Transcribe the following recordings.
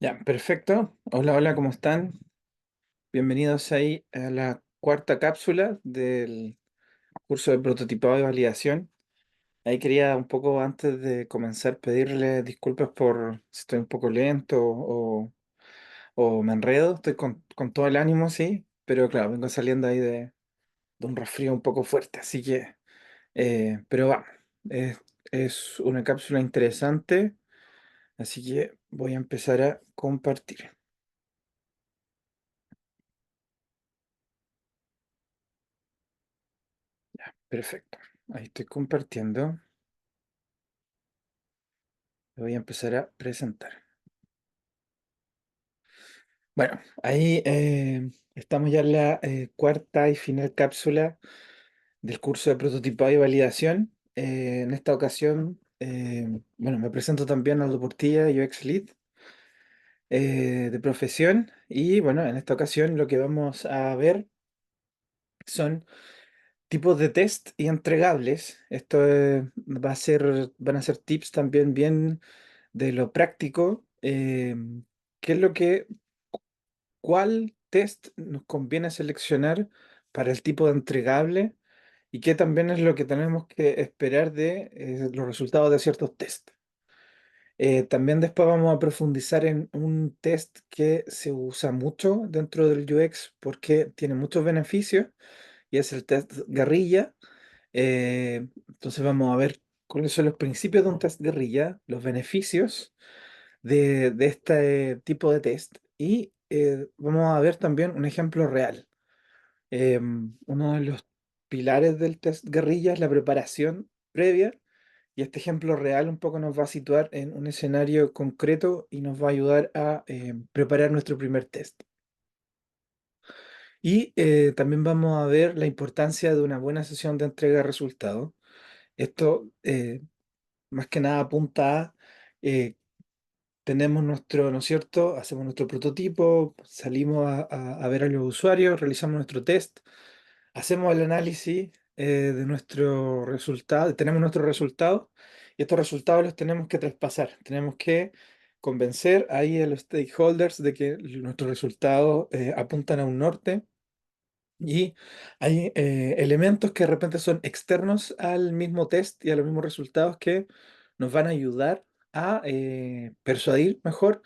Ya, perfecto. Hola, hola, ¿cómo están? Bienvenidos ahí a la cuarta cápsula del curso de prototipado y validación. Ahí quería un poco antes de comenzar pedirle disculpas por si estoy un poco lento o me enredo. Estoy con todo el ánimo, sí, pero claro, vengo saliendo ahí de un resfrío un poco fuerte, así que, pero vamos, es una cápsula interesante, así que voy a empezar a compartir. Perfecto. Ahí estoy compartiendo. Voy a empezar a presentar. Bueno, ahí estamos ya en la cuarta y final cápsula del curso de prototipado y validación. En esta ocasión, bueno, me presento también Aldo Portilla, UX Lead de profesión. Y bueno, en esta ocasión lo que vamos a ver son tipos de test y entregables. Esto van a ser tips también bien de lo práctico. ¿Qué es lo que cuál test nos conviene seleccionar para el tipo de entregable y qué también es lo que tenemos que esperar de los resultados de ciertos test. También después vamos a profundizar en un test que se usa mucho dentro del UX porque tiene muchos beneficios y es el test guerrilla. Entonces vamos a ver cuáles son los principios de un test guerrilla, los beneficios de este tipo de test y vamos a ver también un ejemplo real. Uno de los pilares del test guerrilla es la preparación previa y este ejemplo real un poco nos va a situar en un escenario concreto y nos va a ayudar a preparar nuestro primer test. Y también vamos a ver la importancia de una buena sesión de entrega de resultados. Esto más que nada apunta a tenemos nuestro, ¿no es cierto? Hacemos nuestro prototipo, salimos a ver a los usuarios, realizamos nuestro test, hacemos el análisis de nuestro resultado, tenemos nuestros resultados y estos resultados los tenemos que traspasar. Tenemos que convencer ahí a los stakeholders de que nuestros resultados apuntan a un norte y hay elementos que de repente son externos al mismo test y a los mismos resultados que nos van a ayudar a persuadir mejor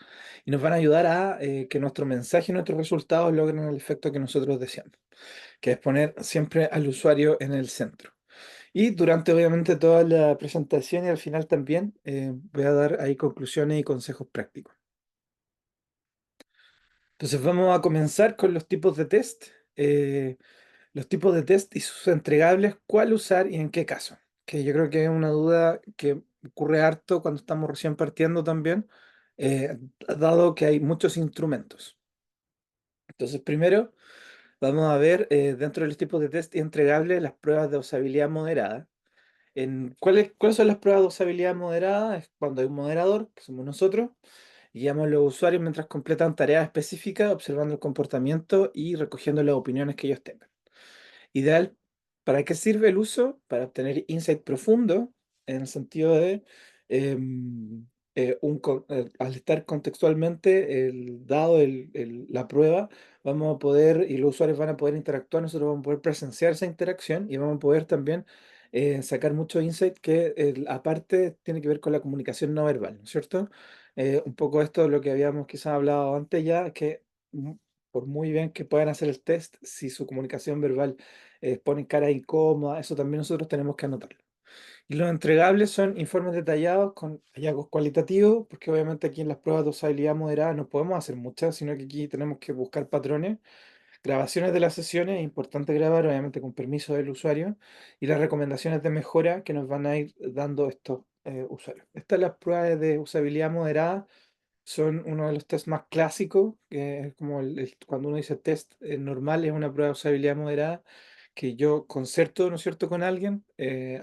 y nos van a ayudar a que nuestro mensaje y nuestros resultados logren el efecto que nosotros deseamos, que es poner siempre al usuario en el centro. Y durante obviamente toda la presentación y al final también voy a dar ahí conclusiones y consejos prácticos. Entonces vamos a comenzar con los tipos de test. Los tipos de test y sus entregables, cuál usar y en qué caso. Que yo creo que es una duda que ocurre harto cuando estamos recién partiendo también, dado que hay muchos instrumentos. Entonces, primero vamos a ver dentro de los tipos de test y entregables las pruebas de usabilidad moderada. ¿Cuáles son las pruebas de usabilidad moderada? Es cuando hay un moderador, que somos nosotros, y guiamos a los usuarios mientras completan tareas específicas, observando el comportamiento y recogiendo las opiniones que ellos tengan. Ideal, ¿para qué sirve el uso? Para obtener insight profundo, en el sentido de, al estar contextualmente dado la prueba, vamos a poder, y los usuarios van a poder interactuar, nosotros vamos a poder presenciar esa interacción y vamos a poder también sacar mucho insight que aparte tiene que ver con la comunicación no verbal, ¿no es cierto? Un poco esto de lo que habíamos quizás hablado antes ya, que por muy bien que puedan hacer el test, si su comunicación verbal ponen cara incómoda, eso también nosotros tenemos que anotarlo. Y los entregables son informes detallados con hallazgos cualitativos, porque obviamente aquí en las pruebas de usabilidad moderada no podemos hacer muchas, sino que aquí tenemos que buscar patrones, grabaciones de las sesiones, es importante grabar, obviamente con permiso del usuario, y las recomendaciones de mejora que nos van a ir dando estos usuarios. Estas las pruebas de usabilidad moderada son uno de los test más clásicos, que es como cuando uno dice test normal, es una prueba de usabilidad moderada que yo concerto, ¿no es cierto?, con alguien,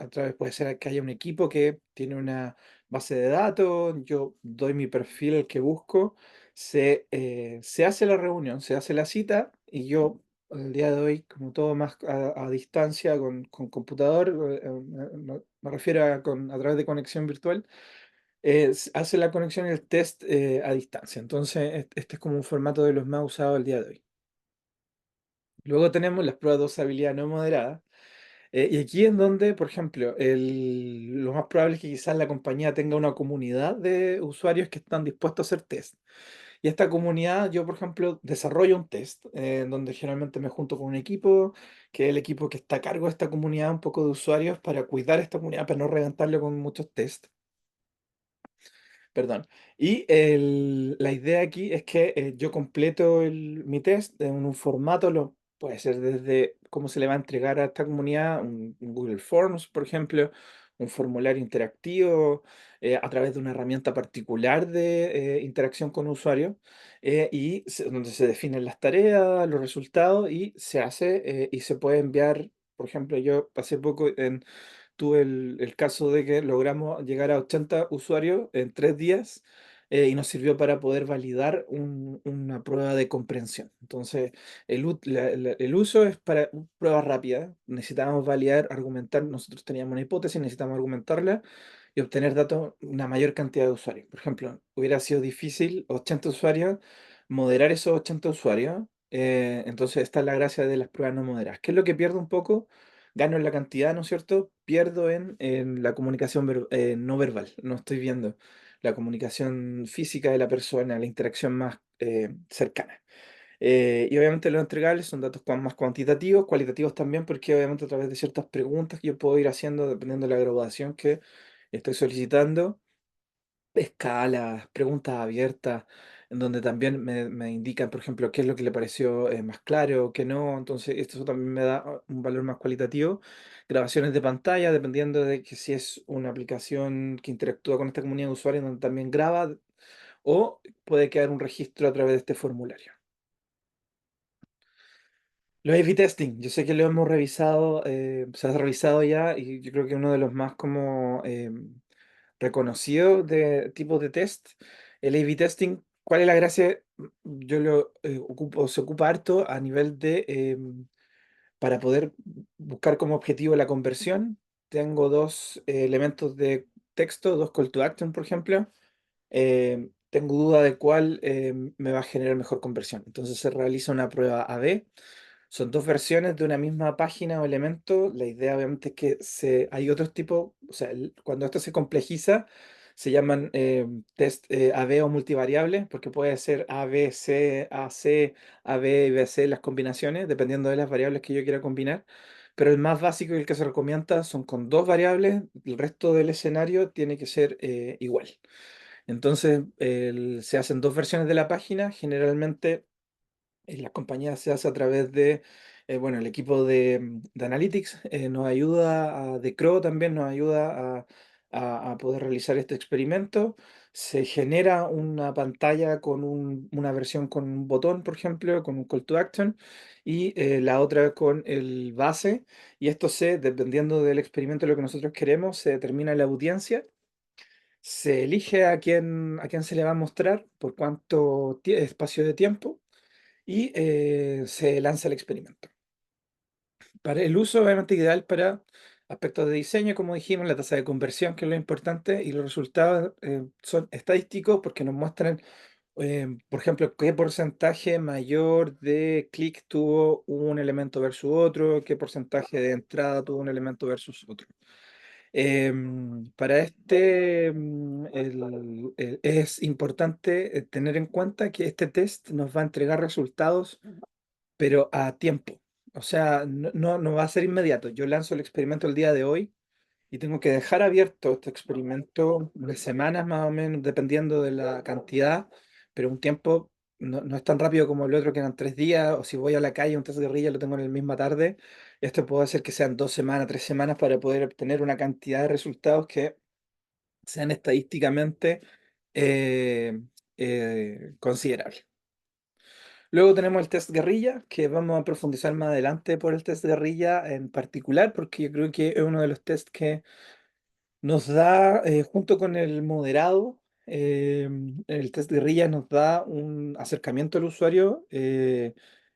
a través puede ser que haya un equipo que tiene una base de datos, yo doy mi perfil, el que busco, se hace la reunión, se hace la cita y yo el día de hoy, como todo más a distancia con computador, me refiero a través de conexión virtual, Hace la conexión y el test a distancia. Entonces, este es como un formato de los más usados el día de hoy. Luego tenemos las pruebas de usabilidad no moderada. Y aquí es donde, por ejemplo, lo más probable es que quizás la compañía tenga una comunidad de usuarios que están dispuestos a hacer test. Y esta comunidad, yo, por ejemplo, desarrollo un test en donde generalmente me junto con un equipo, que es el equipo que está a cargo de esta comunidad, un poco de usuarios, para cuidar esta comunidad, para no reventarle con muchos tests. Perdón. Y la idea aquí es que yo completo mi test en un formato, puede ser desde cómo se le va a entregar a esta comunidad, un Google Forms, por ejemplo, un formulario interactivo, a través de una herramienta particular de interacción con usuarios, donde se definen las tareas, los resultados y se hace y se puede enviar. Por ejemplo, yo hace poco tuve el caso de que logramos llegar a 80 usuarios en 3 días y nos sirvió para poder validar una prueba de comprensión. Entonces, el uso es para pruebas rápidas. Necesitábamos validar, argumentar. Nosotros teníamos una hipótesis, necesitamos argumentarla y obtener datos, una mayor cantidad de usuarios. Por ejemplo, hubiera sido difícil 80 usuarios, moderar esos 80 usuarios. Entonces, esta es la gracia de las pruebas no moderadas. ¿Qué es lo que pierdo un poco? Gano en la cantidad, ¿no es cierto? Pierdo en la comunicación no verbal. No estoy viendo la comunicación física de la persona, la interacción más cercana. Y obviamente los entregables son datos más cuantitativos, cualitativos también, porque obviamente a través de ciertas preguntas que yo puedo ir haciendo dependiendo de la graduación que estoy solicitando, escalas, preguntas abiertas, en donde también me indican, por ejemplo, qué es lo que le pareció más claro, qué no. Entonces, esto también me da un valor más cualitativo. Grabaciones de pantalla, dependiendo de que si es una aplicación que interactúa con esta comunidad de usuarios, donde también graba, o puede quedar un registro a través de este formulario. Los A/B testing, yo sé que lo hemos revisado, se ha revisado ya y yo creo que uno de los más como reconocidos de tipos de test, el A/B testing, ¿cuál es la gracia? Yo lo ocupo, se ocupa harto a nivel de, para poder buscar como objetivo la conversión. Tengo dos elementos de texto, dos call to action, por ejemplo. Tengo duda de cuál me va a generar mejor conversión. Entonces se realiza una prueba A/B. Son dos versiones de una misma página o elemento. La idea obviamente es que hay otros tipos, o sea, cuando esto se complejiza, se llaman test A/B o multivariables, porque puede ser A, B, C, A, C, A, B y B, C las combinaciones, dependiendo de las variables que yo quiera combinar. Pero el más básico y el que se recomienda son con dos variables, el resto del escenario tiene que ser igual. Entonces, se hacen dos versiones de la página, generalmente en las compañías se hace a través de, bueno, el equipo de Analytics nos ayuda, de Crow también nos ayuda a poder realizar este experimento. Se genera una pantalla con una versión con un botón, por ejemplo, con un call to action, y la otra con el base. Y esto dependiendo del experimento, lo que nosotros queremos, se determina la audiencia. Se elige a quién se le va a mostrar, por cuánto espacio de tiempo y se lanza el experimento. Para el uso, obviamente, ideal para aspectos de diseño, como dijimos, la tasa de conversión, que es lo importante, y los resultados son estadísticos porque nos muestran, por ejemplo, qué porcentaje mayor de clic tuvo un elemento versus otro, qué porcentaje de entrada tuvo un elemento versus otro. Para es importante tener en cuenta que este test nos va a entregar resultados pero a tiempo. O sea, no va a ser inmediato. Yo lanzo el experimento el día de hoy y tengo que dejar abierto este experimento de semanas más o menos, dependiendo de la cantidad, pero un tiempo no es tan rápido como el otro, que eran 3 días, o si voy a la calle, un test de guerrilla lo tengo en la misma tarde. Esto puede hacer que sean 2 semanas, 3 semanas para poder obtener una cantidad de resultados que sean estadísticamente eh, considerables. Luego tenemos el test guerrilla, que vamos a profundizar más adelante por el test guerrilla en particular, porque yo creo que es uno de los tests que nos da, junto con el moderado, el test guerrilla nos da un acercamiento al usuario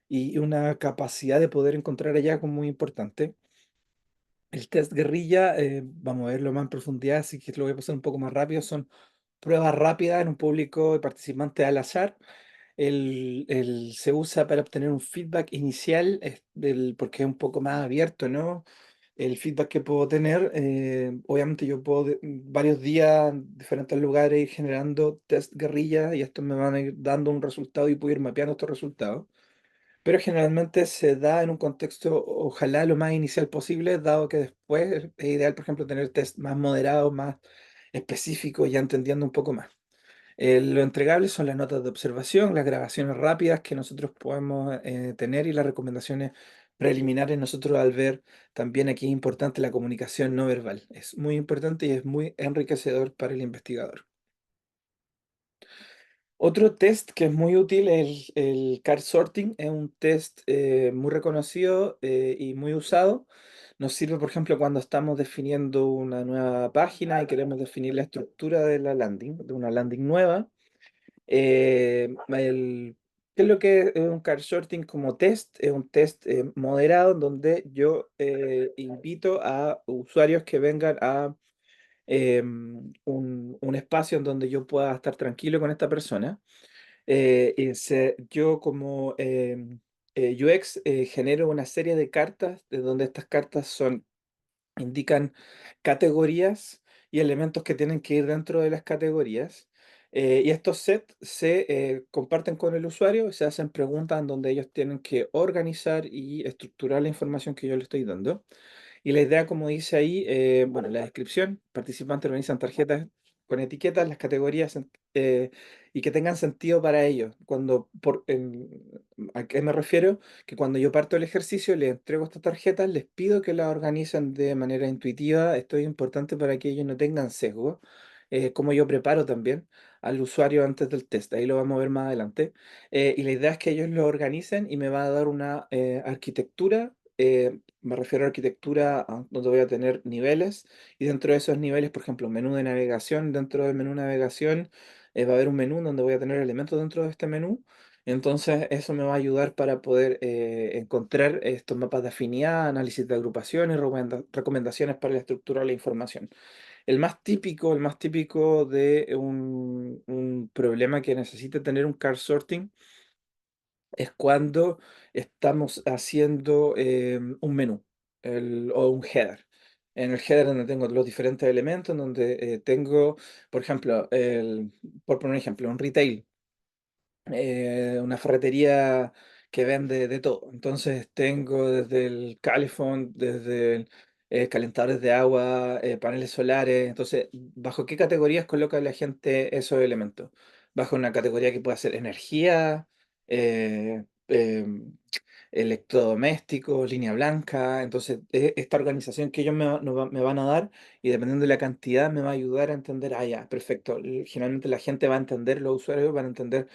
y una capacidad de poder encontrar hallazgos muy importante. El test guerrilla, vamos a verlo más en profundidad, así que lo voy a pasar un poco más rápido, son prueba rápida en un público de participantes al azar. Se usa para obtener un feedback inicial, porque es un poco más abierto, ¿no? El feedback que puedo tener, obviamente yo puedo varios días en diferentes lugares ir generando test guerrilla y estos me van a ir dando un resultado y puedo ir mapeando estos resultados. Pero generalmente se da en un contexto, ojalá lo más inicial posible, dado que después es ideal, por ejemplo, tener test más moderados, más específicos, ya entendiendo un poco más. Lo entregable son las notas de observación, las grabaciones rápidas que nosotros podemos tener y las recomendaciones preliminares nosotros al ver también aquí es importante la comunicación no verbal. Es muy importante y es muy enriquecedor para el investigador. Otro test que es muy útil es el card sorting. Es un test muy reconocido y muy usado. Nos sirve, por ejemplo, cuando estamos definiendo una nueva página y queremos definir la estructura de la landing, de una landing nueva. ¿Qué es lo que es un card sorting como test? Es un test moderado en donde yo invito a usuarios que vengan a un espacio en donde yo pueda estar tranquilo con esta persona. Yo como UX genero una serie de cartas de donde estas cartas indican categorías y elementos que tienen que ir dentro de las categorías. Y estos sets se comparten con el usuario, se hacen preguntas en donde ellos tienen que organizar y estructurar la información que yo le estoy dando. Y la idea, como dice ahí, bueno, la descripción, participantes organizan tarjetas con etiquetas, las categorías y que tengan sentido para ellos. ¿A qué me refiero? Que cuando yo parto el ejercicio, les entrego estas tarjetas, les pido que las organicen de manera intuitiva. Esto es importante para que ellos no tengan sesgo. Como yo preparo también al usuario antes del test. Ahí lo vamos a ver más adelante. Y la idea es que ellos lo organicen y me va a dar una arquitectura. Me refiero a arquitectura donde voy a tener niveles y dentro de esos niveles, por ejemplo, menú de navegación. Dentro del menú de navegación va a haber un menú donde voy a tener elementos dentro de este menú. Entonces, eso me va a ayudar para poder encontrar estos mapas de afinidad, análisis de agrupaciones, recomendaciones para la estructura de la información. El más típico de un problema que necesita tener un card sorting es cuando estamos haciendo un menú o un header. En el header donde tengo los diferentes elementos, donde tengo, por ejemplo, por poner un ejemplo, un retail, una ferretería que vende de todo. Entonces tengo desde el calefón, desde calentadores de agua, paneles solares. Entonces, ¿bajo qué categorías coloca la gente esos elementos? Bajo una categoría que puede ser energía, eh, electrodomésticos, línea blanca. Entonces, esta organización que ellos me van a dar y dependiendo de la cantidad me va a ayudar a entender, ah, ya, perfecto. Generalmente la gente va a entender, los usuarios van a entender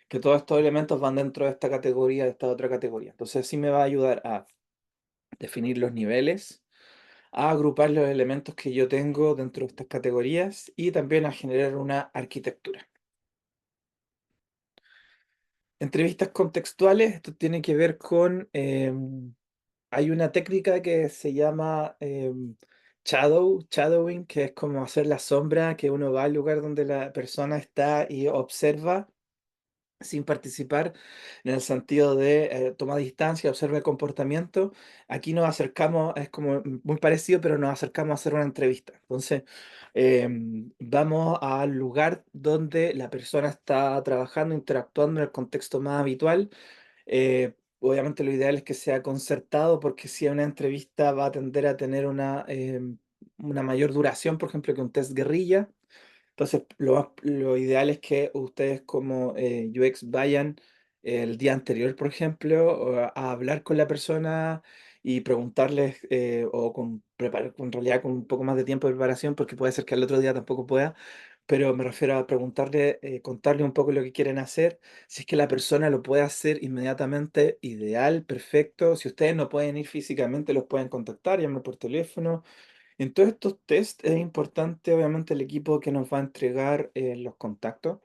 que todos estos elementos van dentro de esta categoría, de esta otra categoría. Entonces, sí me va a ayudar a definir los niveles, a agrupar los elementos que yo tengo dentro de estas categorías y también a generar una arquitectura. Entrevistas contextuales, esto tiene que ver con hay una técnica que se llama shadowing, que es como hacer la sombra, que uno va al lugar donde la persona está y observa sin participar, en el sentido de tomar distancia, observa el comportamiento. Aquí nos acercamos, es como muy parecido, pero nos acercamos a hacer una entrevista. Entonces, vamos al lugar donde la persona está trabajando, interactuando en el contexto más habitual. Obviamente lo ideal es que sea concertado porque si una entrevista va a tender a tener una mayor duración, por ejemplo, que un test guerrilla. Entonces, lo ideal es que ustedes como UX vayan el día anterior, por ejemplo, a hablar con la persona y preguntarles, o en realidad con un poco más de tiempo de preparación, porque puede ser que al otro día tampoco pueda, pero me refiero a preguntarle, contarle un poco lo que quieren hacer. Si es que la persona lo puede hacer inmediatamente, ideal, perfecto. Si ustedes no pueden ir físicamente, los pueden contactar, llamar por teléfono. En todos estos test es importante, obviamente, el equipo que nos va a entregar los contactos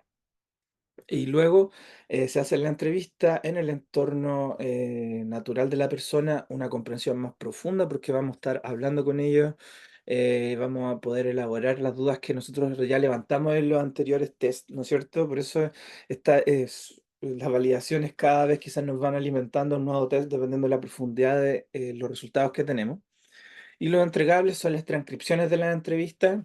y luego se hace la entrevista en el entorno natural de la persona, una comprensión más profunda porque vamos a estar hablando con ellos vamos a poder elaborar las dudas que nosotros ya levantamos en los anteriores test, ¿no es cierto? Por eso las validaciones cada vez quizás nos van alimentando un nuevo test dependiendo de la profundidad de los resultados que tenemos. Y los entregables son las transcripciones de las entrevistas,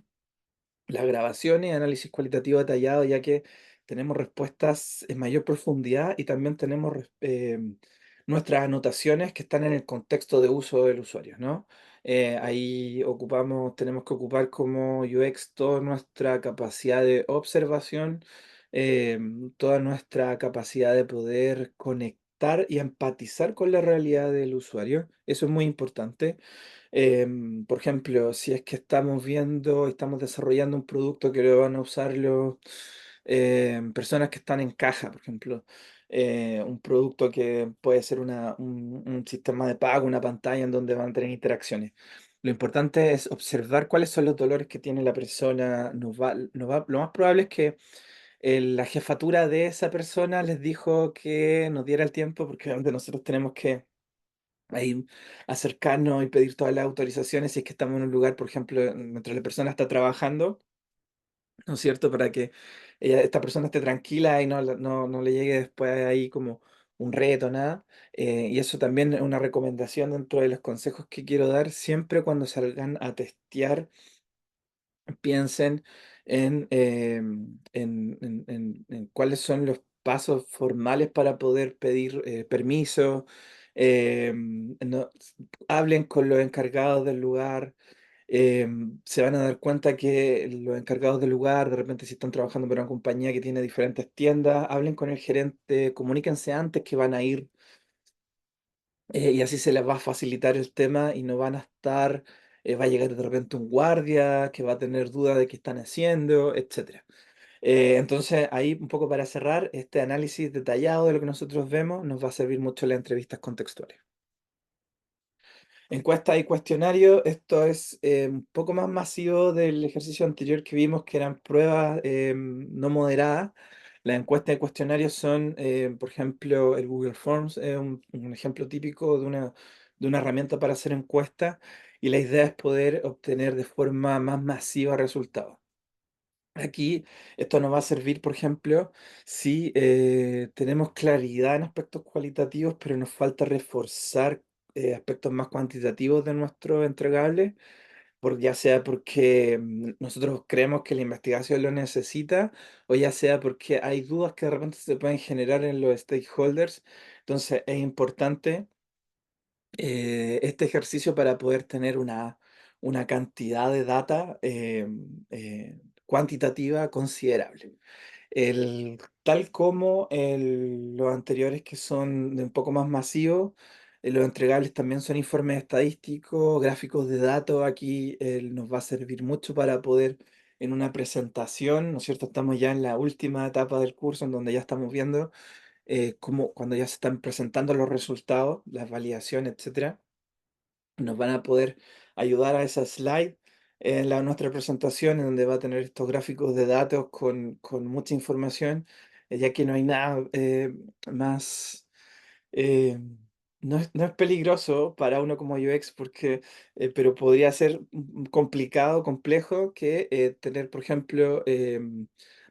las grabaciones y análisis cualitativo detallado, ya que tenemos respuestas en mayor profundidad y también tenemos nuestras anotaciones que están en el contexto de uso del usuario, ¿no? Ahí tenemos que ocupar como UX toda nuestra capacidad de observación, eh, toda nuestra capacidad de poder conectar y empatizar con la realidad del usuario. Eso es muy importante. Por ejemplo, si es que estamos desarrollando un producto que lo van a usar personas que están en caja, por ejemplo, un producto que puede ser un sistema de pago, una pantalla en donde van a tener interacciones. Lo importante es observar cuáles son los dolores que tiene la persona. Lo más probable es que la jefatura de esa persona les dijo que nos diera el tiempo, porque obviamente nosotros tenemos que ahí acercarnos y pedir todas las autorizaciones si es que estamos en un lugar, por ejemplo, mientras la persona está trabajando, ¿no es cierto? Para que esta persona esté tranquila y no le llegue después ahí como un reto, nada. Y eso también es una recomendación dentro de los consejos que quiero dar siempre cuando salgan a testear. Piensen en cuáles son los pasos formales para poder pedir permiso. Hablen con los encargados del lugar. Se van a dar cuenta que los encargados del lugar, de repente si están trabajando para una compañía que tiene diferentes tiendas, hablen con el gerente, comuníquense antes que van a ir, y así se les va a facilitar el tema y no van a estar, va a llegar de repente un guardia que va a tener duda de qué están haciendo, etcétera. Entonces, ahí un poco para cerrar, este análisis detallado de lo que nosotros vemos nos va a servir mucho en las entrevistas contextuales. Encuesta y cuestionario, esto es un poco más masivo del ejercicio anterior que vimos, que eran pruebas no moderadas. Las encuestas y cuestionarios son, por ejemplo, el Google Forms, es un ejemplo típico de una herramienta para hacer encuestas, y la idea es poder obtener de forma más masiva resultados. Aquí esto nos va a servir, por ejemplo, si tenemos claridad en aspectos cualitativos, pero nos falta reforzar aspectos más cuantitativos de nuestro entregable, ya sea porque nosotros creemos que la investigación lo necesita, o ya sea porque hay dudas que de repente se pueden generar en los stakeholders. Entonces es importante este ejercicio para poder tener una cantidad de data cuantitativa considerable. Tal como los anteriores que son de un poco más masivos, los entregables también son informes estadísticos, gráficos de datos. Aquí nos va a servir mucho para poder en una presentación, ¿no es cierto? Estamos ya en la última etapa del curso en donde ya estamos viendo cómo cuando ya se están presentando los resultados, las validaciones, etcétera, nos van a poder ayudar a esa slide en nuestra presentación, en donde va a tener estos gráficos de datos con mucha información, ya que no hay nada más, eh, no es peligroso para uno como UX, pero podría ser complicado, complejo, que tener, por ejemplo,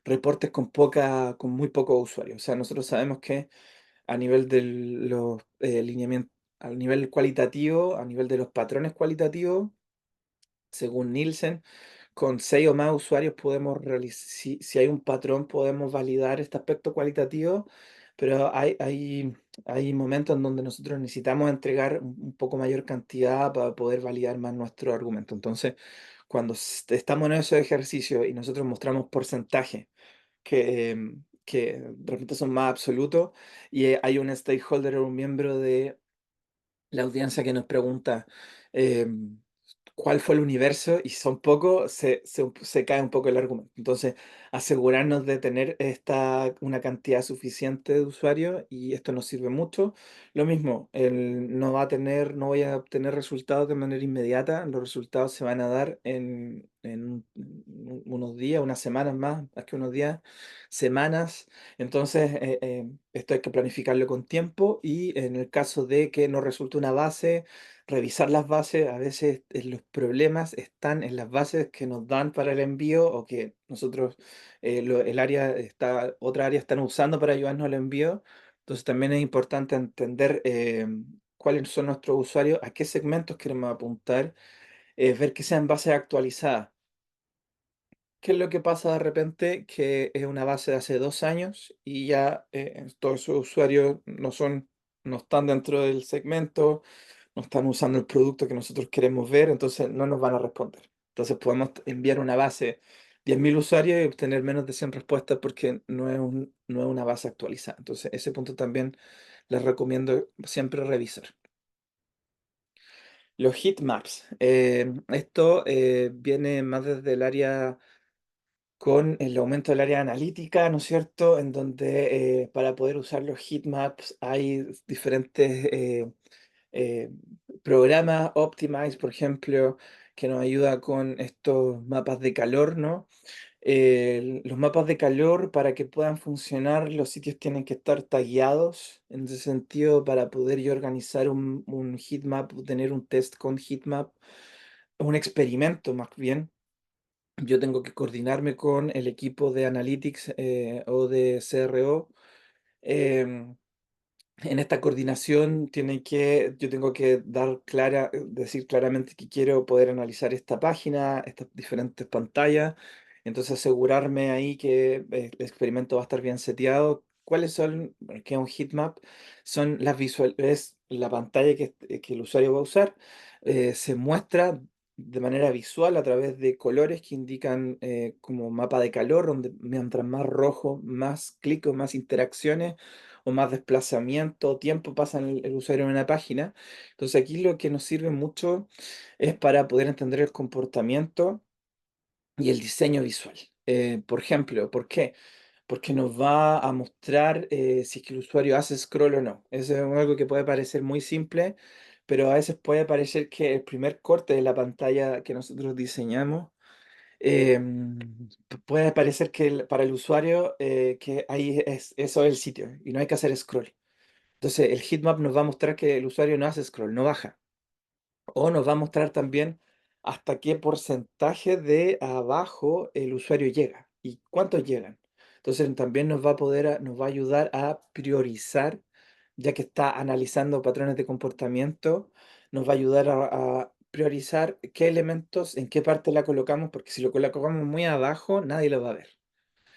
reportes con muy pocos usuarios. O sea, nosotros sabemos que a nivel de los lineamientos, a nivel cualitativo, a nivel de los patrones cualitativos, según Nielsen, con 6 o más usuarios podemos realizar, si hay un patrón, podemos validar este aspecto cualitativo, pero hay momentos en donde nosotros necesitamos entregar un poco mayor cantidad para poder validar más nuestro argumento. Entonces, cuando estamos en ese ejercicio y nosotros mostramos porcentaje que de repente son más absolutos, y hay un stakeholder o un miembro de la audiencia que nos pregunta em, cuál fue el universo y son pocos, se cae un poco el argumento. Entonces, asegurarnos de tener una cantidad suficiente de usuarios, y esto nos sirve mucho. Lo mismo, no voy a obtener resultados de manera inmediata. Los resultados se van a dar en unos días, unas semanas más que unos días, semanas. Entonces, esto hay que planificarlo con tiempo, y en el caso de que no resulte una base, revisar las bases. A veces los problemas están en las bases que nos dan para el envío o que nosotros, el área está, otra área están usando para ayudarnos al envío. Entonces también es importante entender cuáles son nuestros usuarios, a qué segmentos queremos apuntar, ver que sean bases actualizadas. ¿Qué es lo que pasa de repente? Que es una base de hace 2 años y ya todos esos usuarios no están dentro del segmento, no están usando el producto que nosotros queremos ver, entonces no nos van a responder. Entonces podemos enviar una base 10.000 usuarios y obtener menos de 100 respuestas porque no es una base actualizada. Entonces ese punto también les recomiendo siempre revisar. Los heatmaps. Esto viene más desde el área con el aumento del área analítica, ¿no es cierto? En donde para poder usar los heatmaps hay diferentes eh, programas, Optimize, por ejemplo, que nos ayuda con estos mapas de calor, ¿no? Los mapas de calor, para que puedan funcionar, los sitios tienen que estar tagueados. En ese sentido, para poder yo organizar un heatmap, tener un test con heatmap, un experimento más bien, yo tengo que coordinarme con el equipo de Analytics o de CRO. em, en esta coordinación yo tengo que decir claramente que quiero poder analizar esta página, estas diferentes pantallas, entonces asegurarme ahí que el experimento va a estar bien seteado. ¿Cuáles son? Bueno, ¿qué es un heatmap? Son es la pantalla que el usuario va a usar. Se muestra de manera visual a través de colores que indican como mapa de calor, donde mientras más rojo, más clic o más interacciones o más desplazamiento o tiempo pasa el usuario en una página. Entonces aquí lo que nos sirve mucho es para poder entender el comportamiento y el diseño visual. Por ejemplo, ¿por qué? Porque nos va a mostrar si es que el usuario hace scroll o no. Eso es algo que puede parecer muy simple, pero a veces puede parecer que el primer corte de la pantalla que nosotros diseñamos puede parecer que para el usuario que ahí eso es el sitio y no hay que hacer scroll. Entonces, el heatmap nos va a mostrar que el usuario no hace scroll, no baja. O nos va a mostrar también hasta qué porcentaje de abajo el usuario llega y cuántos llegan. Entonces, también nos va a ayudar a priorizar, ya que está analizando patrones de comportamiento, nos va a ayudar a priorizar qué elementos, en qué parte la colocamos, porque si lo colocamos muy abajo, nadie lo va a ver.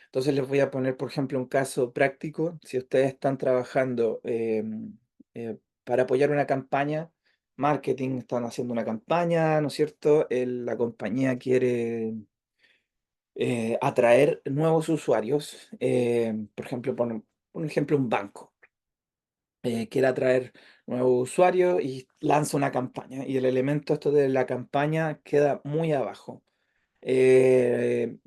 Entonces les voy a poner, por ejemplo, un caso práctico. Si ustedes están trabajando para apoyar una campaña, marketing, están haciendo una campaña, ¿no es cierto? La compañía quiere atraer nuevos usuarios. Por ejemplo, un ejemplo, un banco. Quiere atraer nuevos usuarios y lanza una campaña. Y el elemento esto de la campaña queda muy abajo.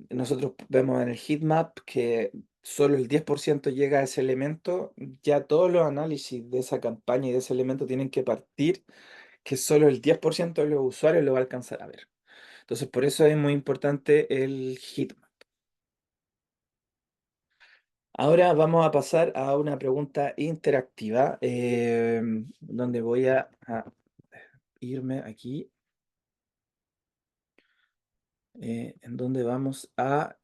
Nosotros vemos en el heatmap que solo el 10% llega a ese elemento. Ya todos los análisis de esa campaña y de ese elemento tienen que partir que solo el 10% de los usuarios lo va a alcanzar a ver. Entonces, por eso es muy importante el heatmap. Ahora vamos a pasar a una pregunta interactiva, donde voy a irme aquí, en donde vamos a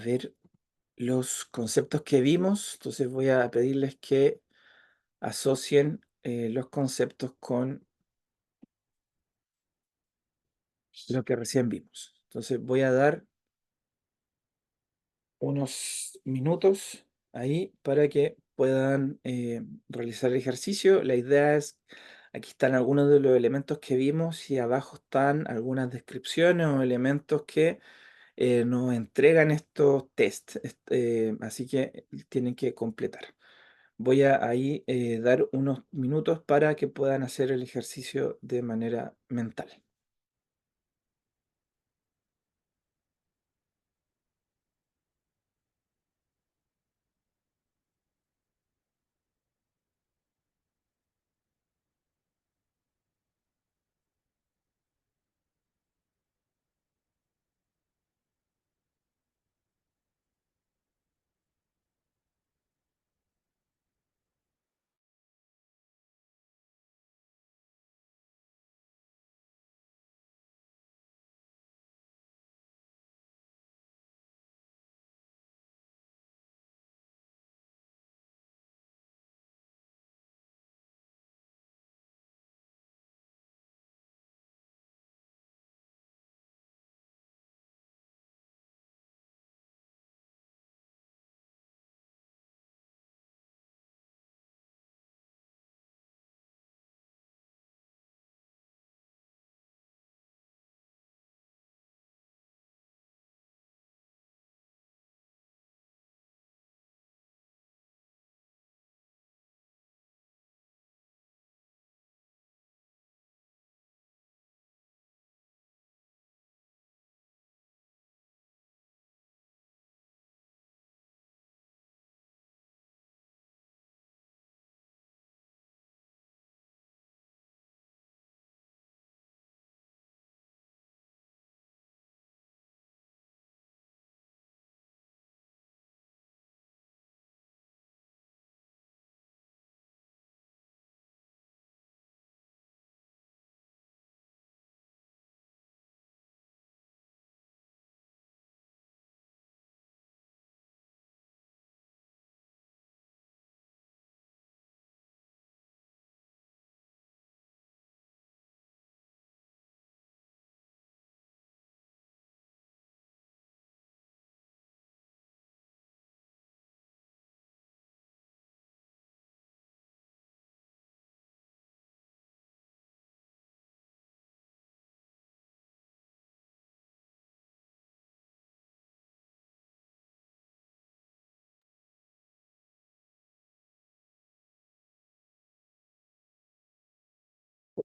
ver los conceptos que vimos. Entonces voy a pedirles que asocien los conceptos con lo que recién vimos. Entonces voy a dar unos minutos ahí para que puedan realizar el ejercicio. La idea es, aquí están algunos de los elementos que vimos y abajo están algunas descripciones o elementos que nos entregan estos tests. Así que tienen que completar. Voy a ahí dar unos minutos para que puedan hacer el ejercicio de manera mental.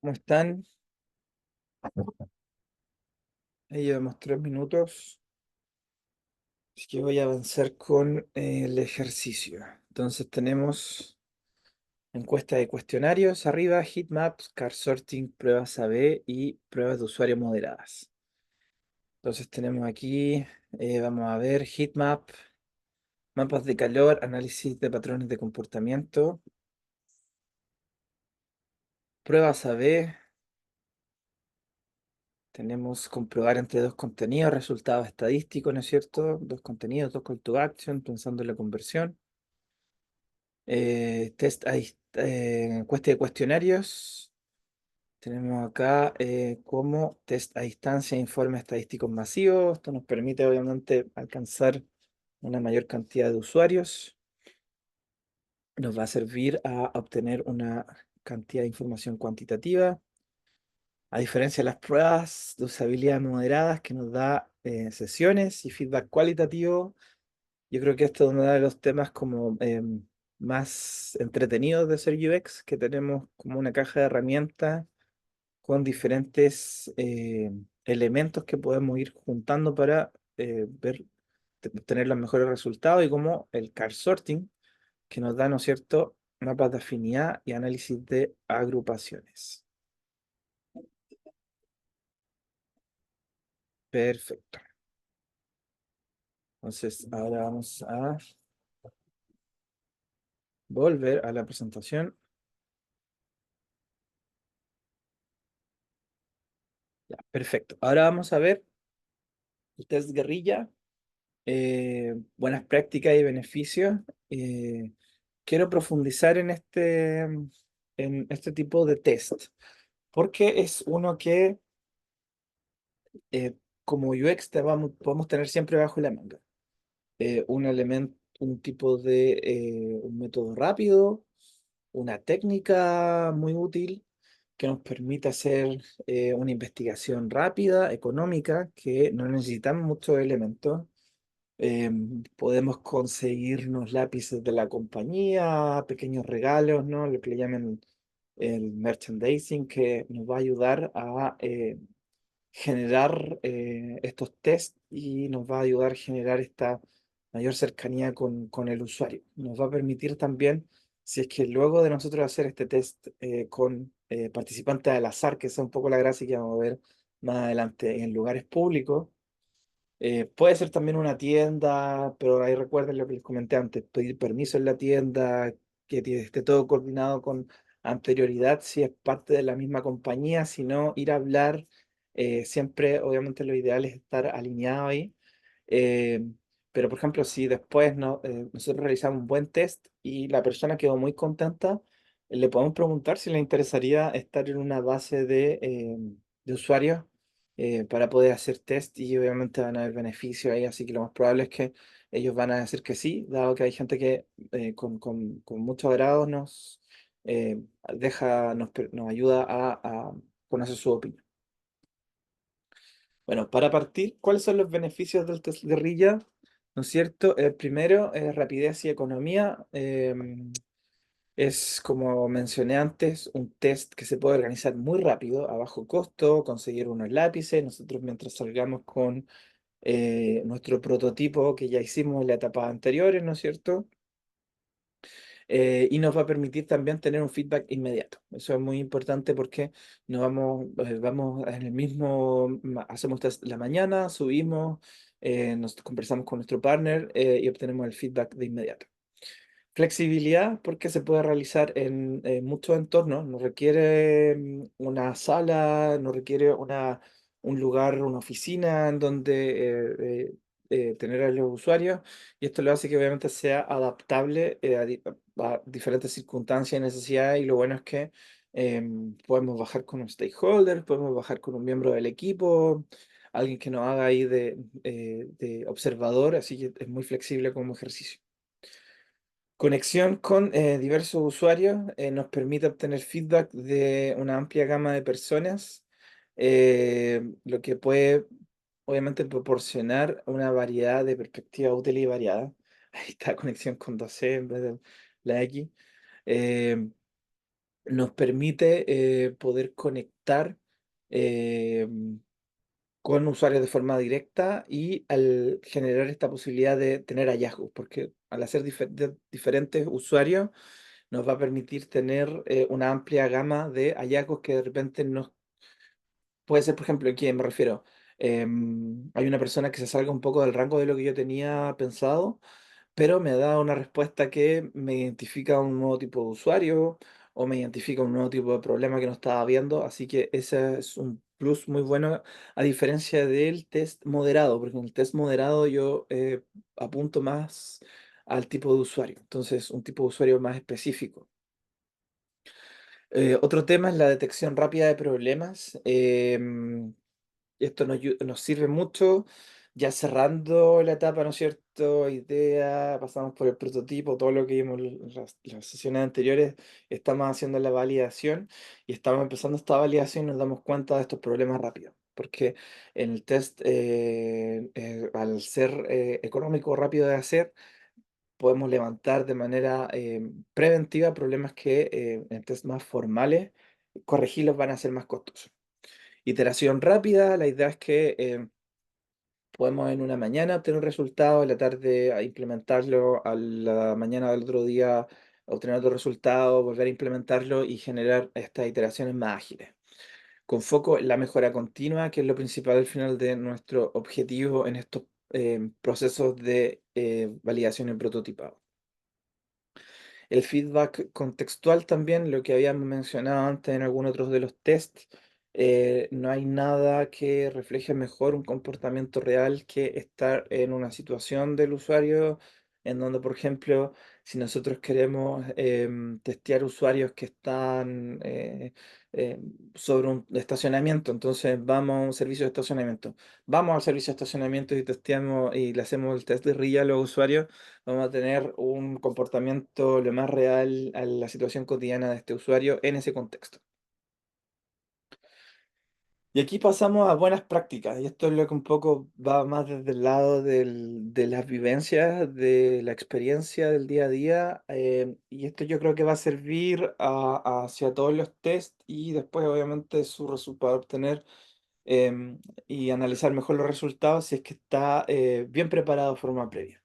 ¿Cómo están? Ahí llevamos 3 minutos, así que voy a avanzar con el ejercicio. Entonces tenemos encuesta de cuestionarios arriba, heatmaps, card sorting, pruebas A/B y pruebas de usuario moderadas. Entonces tenemos aquí, vamos a ver, heatmap, mapas de calor, análisis de patrones de comportamiento, pruebas A/B, tenemos comprobar entre dos contenidos, resultados estadísticos, ¿no es cierto? Dos contenidos, dos call to action, pensando en la conversión. Encuesta de cuestionarios. Tenemos acá como test a distancia, informes estadísticos masivos. Esto nos permite obviamente alcanzar una mayor cantidad de usuarios. Nos va a servir a obtener una cantidad de información cuantitativa. A diferencia de las pruebas de usabilidad moderadas que nos da sesiones y feedback cualitativo, yo creo que esto es uno de los temas como más entretenidos de ser UX, que tenemos como una caja de herramientas con diferentes elementos que podemos ir juntando para tener los mejores resultados y como el card sorting, que nos da, ¿no es cierto?, mapas de afinidad y análisis de agrupaciones. Perfecto. Entonces, ahora vamos a volver a la presentación. Ya, perfecto. Ahora vamos a ver el test guerrilla, buenas prácticas y beneficios. Eh, Quiero profundizar en este tipo de test, porque es uno que eh, como UX podemos tener siempre bajo la manga. Un elemento, un tipo de un método rápido, una técnica muy útil que nos permite hacer una investigación rápida, económica, que no necesitamos muchos elementos. Podemos conseguirnos lápices de la compañía, pequeños regalos, ¿no? Lo que le llaman el merchandising, que nos va a ayudar a generar estos tests y nos va a ayudar a generar esta mayor cercanía con el usuario. Nos va a permitir también, si es que luego de nosotros hacer este test con participantes al azar, que es un poco la gracia que vamos a ver más adelante en lugares públicos, puede ser también una tienda, pero ahí recuerden lo que les comenté antes, pedir permiso en la tienda, esté todo coordinado con anterioridad, si es parte de la misma compañía, si no, ir a hablar, siempre, obviamente lo ideal es estar alineado ahí. eh, pero, por ejemplo, si después nosotros realizamos un buen test y la persona quedó muy contenta, le podemos preguntar si le interesaría estar en una base de usuarios para poder hacer test y obviamente van a haber beneficios ahí, así que lo más probable es que ellos van a decir que sí, dado que hay gente que con mucho agrado eh, nos ayuda a conocer su opinión. Bueno, para partir, ¿cuáles son los beneficios del test guerrilla? ¿No es cierto? El primero es rapidez y economía. Es, como mencioné antes, un test que se puede organizar muy rápido, a bajo costo, conseguir unos lápices. Nosotros mientras salgamos con nuestro prototipo que ya hicimos en la etapa anteriores, ¿no es cierto? Y nos va a permitir también tener un feedback inmediato. Eso es muy importante porque vamos en el mismo, hacemos test la mañana, subimos, nos conversamos con nuestro partner y obtenemos el feedback de inmediato. Flexibilidad porque se puede realizar en muchos entornos, no requiere una sala, no requiere un lugar, una oficina en donde tener a los usuarios y esto lo hace que obviamente sea adaptable a diferentes circunstancias y necesidades y lo bueno es que podemos bajar con un stakeholder, podemos bajar con un miembro del equipo, alguien que nos haga ahí de observador, así que es muy flexible como ejercicio. Conexión con diversos usuarios nos permite obtener feedback de una amplia gama de personas, lo que puede obviamente proporcionar una variedad de perspectivas útiles y variadas. Ahí está conexión con 2C en vez de la X. Eh, nos permite poder conectar eh, con usuarios de forma directa y al generar esta posibilidad de tener hallazgos, porque al hacer diferentes usuarios nos va a permitir tener una amplia gama de hallazgos que de repente nos puede ser, por ejemplo, ¿a me refiero? Hay una persona que se salga un poco del rango de lo que yo tenía pensado, pero me da una respuesta que me identifica un nuevo tipo de usuario o me identifica un nuevo tipo de problema que no estaba viendo. Así que ese es un plus muy bueno, a diferencia del test moderado, porque en el test moderado yo apunto más al tipo de usuario, entonces un tipo de usuario más específico. Otro tema es la detección rápida de problemas. Esto nos sirve mucho, ya cerrando la etapa, ¿no es cierto? Idea, pasamos por el prototipo, todo lo que vimos en las sesiones anteriores, estamos haciendo la validación y estamos empezando esta validación y nos damos cuenta de estos problemas rápidos. Porque en el test, al ser económico, rápido de hacer, podemos levantar de manera preventiva problemas que en test más formales, corregirlos van a ser más costosos. Iteración rápida, la idea es que podemos en una mañana obtener un resultado, en la tarde implementarlo, a la mañana del otro día obtener otro resultado, volver a implementarlo y generar estas iteraciones más ágiles. Con foco en la mejora continua, que es lo principal al final de nuestro objetivo en estos procesos de validación y prototipado. El feedback contextual también, lo que habíamos mencionado antes en algunos otros de los tests, no hay nada que refleje mejor un comportamiento real que estar en una situación del usuario en donde, por ejemplo, si nosotros queremos testear usuarios que están sobre un estacionamiento, entonces vamos a un servicio de estacionamiento, vamos al servicio de estacionamiento y testeamos y le hacemos el test de RIA a los usuarios, vamos a tener un comportamiento lo más real a la situación cotidiana de este usuario en ese contexto. Y aquí pasamos a buenas prácticas, y esto es lo que un poco va más desde el lado de las vivencias, de la experiencia del día a día, y esto yo creo que va a servir hacia todos los test y después obviamente para obtener y analizar mejor los resultados si es que está bien preparado de forma previa.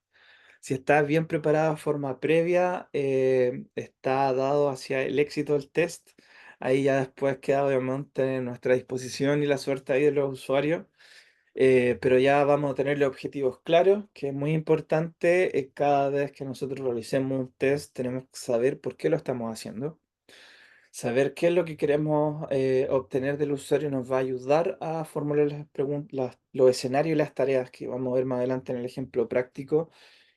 Si está bien preparada de forma previa, está dado hacia el éxito del test. Ahí ya después queda obviamente nuestra disposición y la suerte ahí de los usuarios. Pero ya vamos a tener los objetivos claros, que es muy importante. Cada vez que nosotros realicemos un test, tenemos que saber por qué lo estamos haciendo. Saber qué es lo que queremos obtener del usuario nos va a ayudar a formular las preguntas, los escenarios y las tareas que vamos a ver más adelante en el ejemplo práctico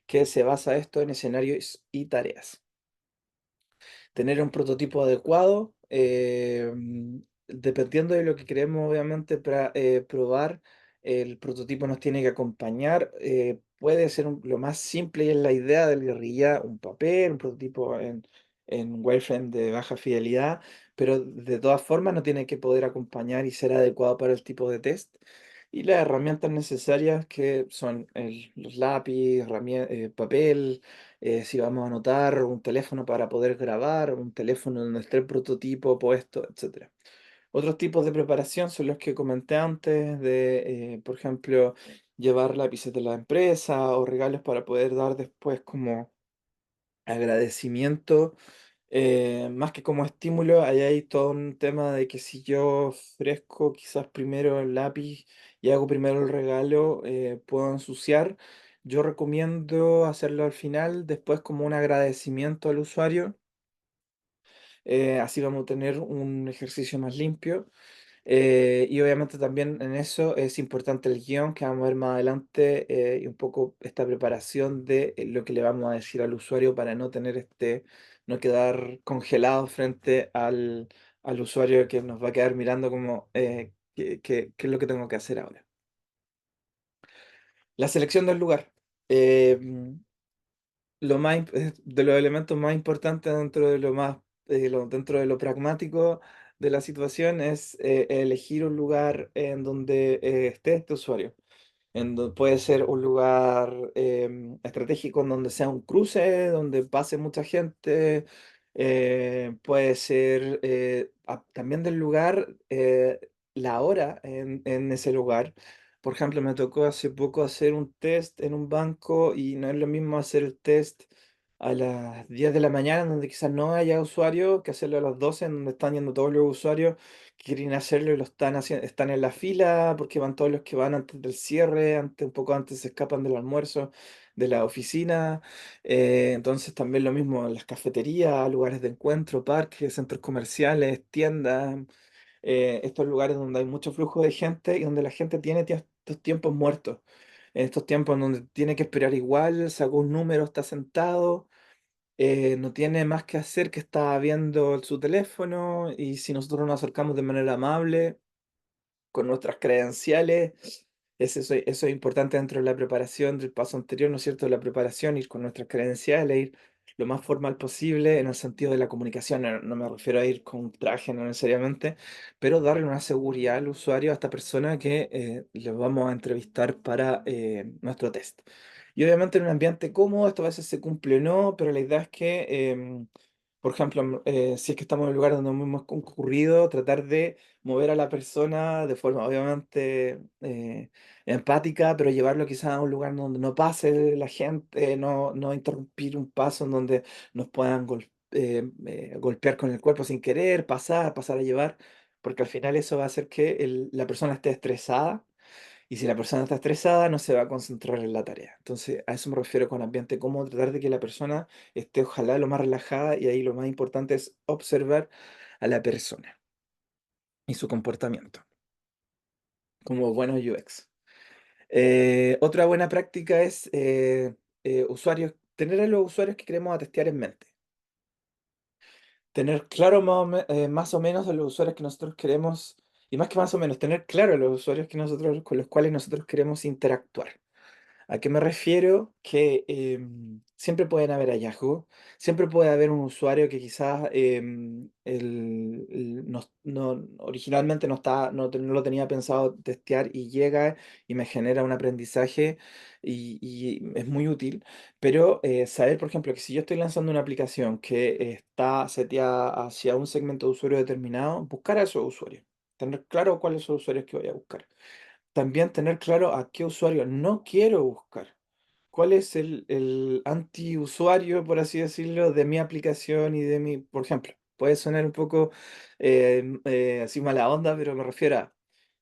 que se basa esto en escenarios y tareas. Tener un prototipo adecuado, dependiendo de lo que queremos, obviamente, para probar, el prototipo nos tiene que acompañar. Puede ser lo más simple y es la idea del guerrilla, un papel, un prototipo en wireframe de baja fidelidad, pero de todas formas no tiene que poder acompañar y ser adecuado para el tipo de test. Y las herramientas necesarias que son los lápiz, papel, si vamos a anotar un teléfono para poder grabar, un teléfono donde esté el prototipo puesto, etcétera. Otros tipos de preparación son los que comenté antes, de, por ejemplo, llevar lápices de la empresa o regalos para poder dar después como agradecimiento, más que como estímulo. Ahí hay todo un tema de que si yo ofrezco quizás primero el lápiz y hago primero el regalo, puedo ensuciar. Yo recomiendo hacerlo al final, después como un agradecimiento al usuario. Así vamos a tener un ejercicio más limpio. Y obviamente también en eso es importante el guión que vamos a ver más adelante, y un poco esta preparación de lo que le vamos a decir al usuario para no tener no quedar congelado frente al usuario que nos va a quedar mirando como qué es lo que tengo que hacer ahora. La selección del lugar. Eh, de los elementos más importantes dentro de lo más, dentro de lo pragmático de la situación es elegir un lugar en donde esté este usuario. Puede ser un lugar estratégico en donde sea un cruce, donde pase mucha gente, Puede ser también del lugar, la hora en ese lugar. Por ejemplo, me tocó hace poco hacer un test en un banco y no es lo mismo hacer el test a las 10 de la mañana, donde quizás no haya usuarios, que hacerlo a las 12, en donde están yendo todos los usuarios que quieren hacerlo y lo están haciendo, están en la fila, porque van todos los que van antes del cierre, antes, un poco antes se escapan del almuerzo de la oficina. Entonces también lo mismo en las cafeterías, lugares de encuentro, parques, centros comerciales, tiendas, estos lugares donde hay mucho flujo de gente y donde la gente tiene estos tiempos muertos. En estos tiempos en donde tiene que esperar igual, sacó un número, está sentado, no tiene más que hacer que está viendo su teléfono y si nosotros nos acercamos de manera amable con nuestras credenciales. Eso es importante dentro de la preparación del paso anterior, ¿no es cierto? La preparación, ir con nuestras credenciales, ir lo más formal posible en el sentido de la comunicación. No, no me refiero a ir con un traje, no necesariamente, pero darle una seguridad al usuario, a esta persona que le vamos a entrevistar para nuestro test. Y obviamente en un ambiente cómodo, esto a veces se cumple o no, pero la idea es que, por ejemplo, si es que estamos en un lugar donde no hemos concurrido, tratar de mover a la persona de forma obviamente empática, pero llevarlo quizás a un lugar donde no pase la gente, no interrumpir un paso en donde nos puedan golpear con el cuerpo sin querer, pasar a llevar, porque al final eso va a hacer que la persona esté estresada y si la persona está estresada, no se va a concentrar en la tarea. Entonces, a eso me refiero con ambiente cómodo, tratar de que la persona esté ojalá lo más relajada y ahí lo más importante es observar a la persona y su comportamiento como buenos UX. Otra buena práctica es tener a los usuarios que queremos testear en mente. Tener claro más o menos a los usuarios que nosotros queremos, y más que más o menos, tener claro a los usuarios con los cuales nosotros queremos interactuar. ¿A qué me refiero? Que siempre pueden haber hallazgos, siempre puede haber un usuario que quizás originalmente no lo tenía pensado testear y llega y me genera un aprendizaje y es muy útil, pero saber, por ejemplo, que si yo estoy lanzando una aplicación que está seteada hacia un segmento de usuario determinado, buscar a esos usuarios, tener claro cuáles son los usuarios que voy a buscar. También tener claro a qué usuario no quiero buscar. ¿Cuál es el anti-usuario, por así decirlo, de mi aplicación y de mi, por ejemplo? Puede sonar un poco así mala onda, pero me refiero a,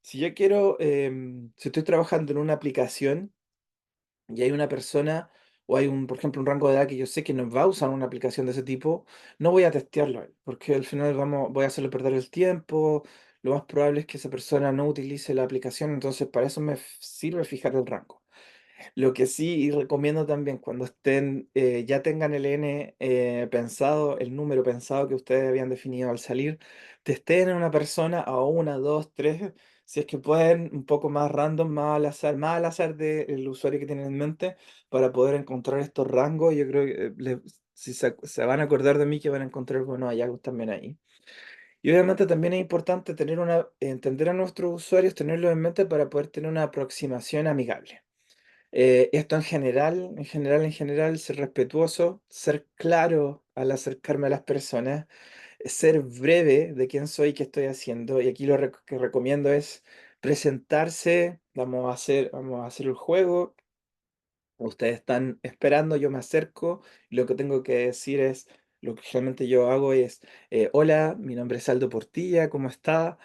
si yo quiero, si estoy trabajando en una aplicación y hay una persona o hay un, por ejemplo, un rango de edad que yo sé que no va a usar una aplicación de ese tipo, no voy a testearlo a él, porque al final voy a hacerle perder el tiempo. Lo más probable es que esa persona no utilice la aplicación, entonces para eso sirve fijar el rango. Lo que sí recomiendo también cuando ya tengan el N pensado, el número pensado que ustedes habían definido al salir, testeen en una persona a una, dos, tres, si es que pueden, un poco más random, más al azar del usuario que tienen en mente, para poder encontrar estos rangos. Yo creo que si se van a acordar de mí, que van a encontrar buenos hallazgos también ahí. Y obviamente también es importante entender a nuestros usuarios, tenerlos en mente para poder tener una aproximación amigable. Esto en general, ser respetuoso, ser claro al acercarme a las personas, ser breve de quién soy y qué estoy haciendo. Y aquí que recomiendo es presentarse, vamos a hacer el juego. Ustedes están esperando, yo me acerco y lo que tengo que decir es, lo que realmente yo hago es, hola, mi nombre es Aldo Portilla, ¿cómo está?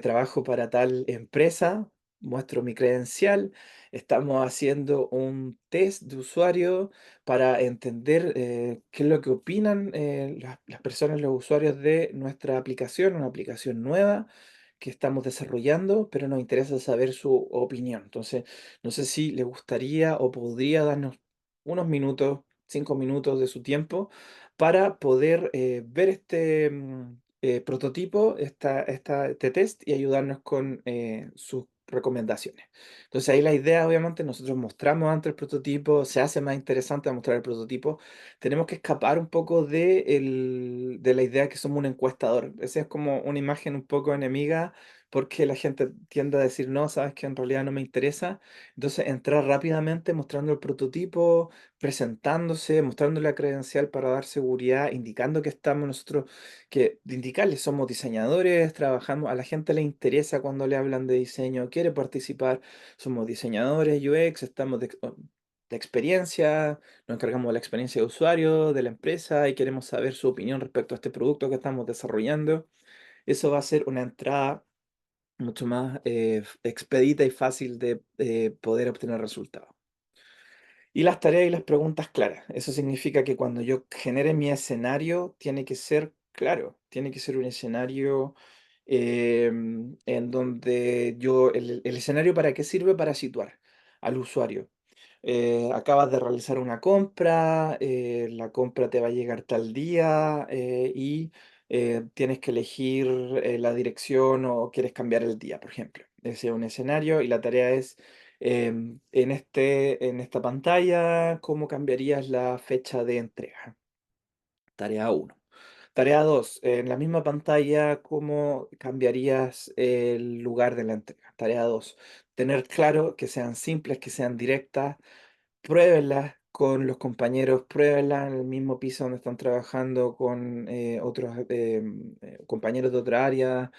Trabajo para tal empresa, muestro mi credencial, estamos haciendo un test de usuario para entender qué es lo que opinan las personas, los usuarios de nuestra aplicación, una aplicación nueva que estamos desarrollando, pero nos interesa saber su opinión. Entonces, no sé si le gustaría o podría darnos unos minutos, 5 minutos de su tiempo para poder ver este prototipo, este test y ayudarnos con sus recomendaciones. Entonces ahí la idea, obviamente, nosotros mostramos antes el prototipo, se hace más interesante mostrar el prototipo. Tenemos que escapar un poco de la idea que somos un encuestador. Esa es como una imagen un poco enemiga porque la gente tiende a decir, no, sabes que en realidad no me interesa. Entonces, entrar rápidamente mostrando el prototipo, presentándose, mostrando la credencial para dar seguridad, indicando que estamos nosotros, que de indicarles somos diseñadores, trabajamos, a la gente le interesa cuando le hablan de diseño, quiere participar, somos diseñadores UX, estamos de experiencia, nos encargamos de la experiencia de usuario de la empresa y queremos saber su opinión respecto a este producto que estamos desarrollando. Eso va a ser una entrada mucho más expedita y fácil de poder obtener resultados. Y las tareas y las preguntas claras. Eso significa que cuando yo genere mi escenario, tiene que ser claro, tiene que ser un escenario en donde el escenario para qué sirve para situar al usuario. Acabas de realizar una compra, la compra te va a llegar tal día y tienes que elegir la dirección o quieres cambiar el día, por ejemplo. Ese es un escenario y la tarea es en esta pantalla, ¿cómo cambiarías la fecha de entrega? Tarea uno. Tarea 2. En la misma pantalla, ¿cómo cambiarías el lugar de la entrega? Tarea 2. Tener claro que sean simples, que sean directas. Pruébenlas con los compañeros, pruébenlas en el mismo piso donde están trabajando con otros compañeros de otra área.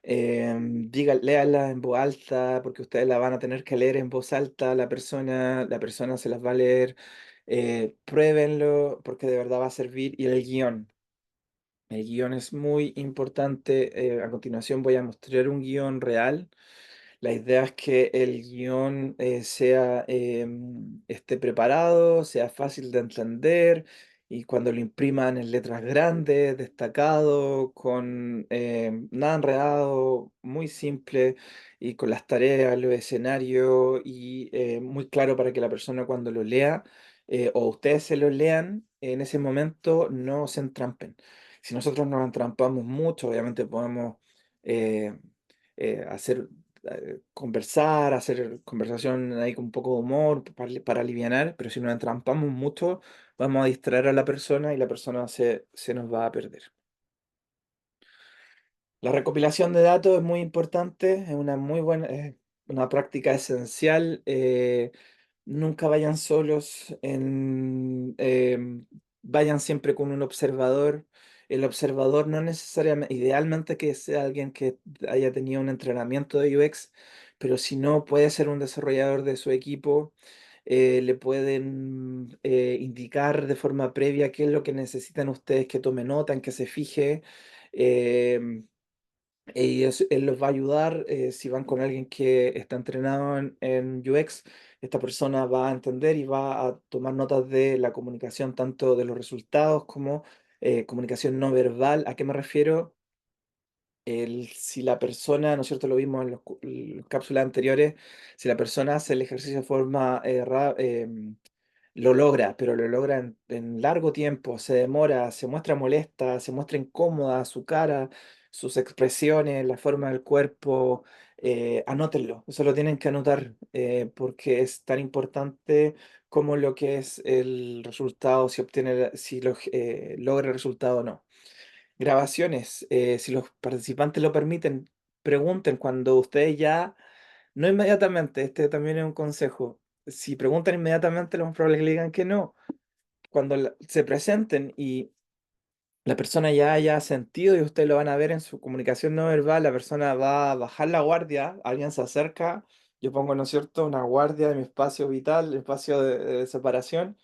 Léanlas en voz alta, porque ustedes la van a tener que leer en voz alta, la persona se las va a leer. Pruébenlo, porque de verdad va a servir. Y el guión. El guión es muy importante. A continuación voy a mostrar un guión real. La idea es que el guión esté preparado, sea fácil de entender y cuando lo impriman en letras grandes, destacado, con nada enredado, muy simple y con las tareas, los escenarios y muy claro para que la persona cuando lo lea o ustedes se lo lean, en ese momento no se entrampen. Si nosotros nos entrampamos mucho, obviamente podemos eh, hacer conversar, hacer conversación ahí con un poco de humor para alivianar, pero si nos entrampamos mucho, vamos a distraer a la persona y la persona se nos va a perder. La recopilación de datos es muy importante, es una muy buena, es una práctica esencial. Nunca vayan solos, vayan siempre con un observador. El observador no necesariamente, idealmente que sea alguien que haya tenido un entrenamiento de UX, pero si no, puede ser un desarrollador de su equipo. Le pueden indicar de forma previa qué es lo que necesitan ustedes que tome nota, en que se fije. em, y él los va a ayudar si van con alguien que está entrenado en UX. Esta persona va a entender y va a tomar notas de la comunicación, tanto de los resultados como comunicación no verbal. ¿A qué me refiero? Si la persona, ¿no es cierto? Lo vimos en las cápsulas anteriores, si la persona hace el ejercicio de forma lo logra, pero lo logra en largo tiempo, se demora, se muestra molesta, se muestra incómoda, su cara, sus expresiones, la forma del cuerpo, anótenlo, eso lo tienen que anotar porque es tan importante como lo que es el resultado, si obtiene, si logra el resultado o no. Grabaciones, si los participantes lo permiten, pregunten cuando ustedes ya, no inmediatamente, este también es un consejo. Si preguntan inmediatamente, lo más probable es que le digan que no. Cuando se presenten y la persona ya haya sentido y ustedes lo van a ver en su comunicación no verbal, la persona va a bajar la guardia, alguien se acerca, yo pongo, ¿no es cierto?, una guardia de mi espacio vital, el espacio de separación.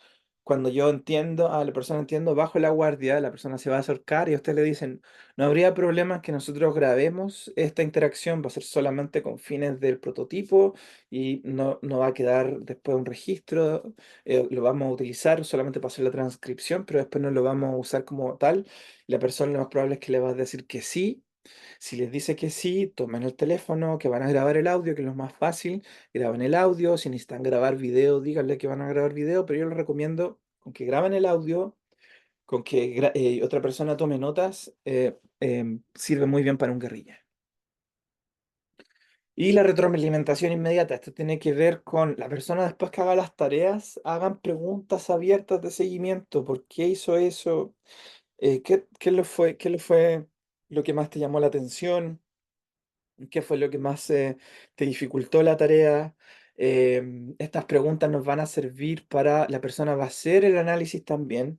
Cuando yo entiendo, la persona entiendo, bajo la guardia, la persona se va a acercar y ustedes le dicen, no habría problema que nosotros grabemos esta interacción, va a ser solamente con fines del prototipo y no va a quedar después un registro, lo vamos a utilizar solamente para hacer la transcripción, pero después no lo vamos a usar como tal. La persona lo más probable es que le va a decir que sí. Si les dice que sí, tomen el teléfono, que van a grabar el audio, que es lo más fácil. Graben el audio. Si necesitan grabar video, díganle que van a grabar video, pero yo les recomiendo con que graben el audio, con que otra persona tome notas, sirve muy bien para un guerrilla. Y la retroalimentación inmediata, esto tiene que ver con la persona después que haga las tareas, hagan preguntas abiertas de seguimiento. ¿Por qué hizo eso? ¿Qué le fue lo que más te llamó la atención? ¿Qué fue lo que más te dificultó la tarea? Estas preguntas nos van a servir para la persona va a hacer el análisis también,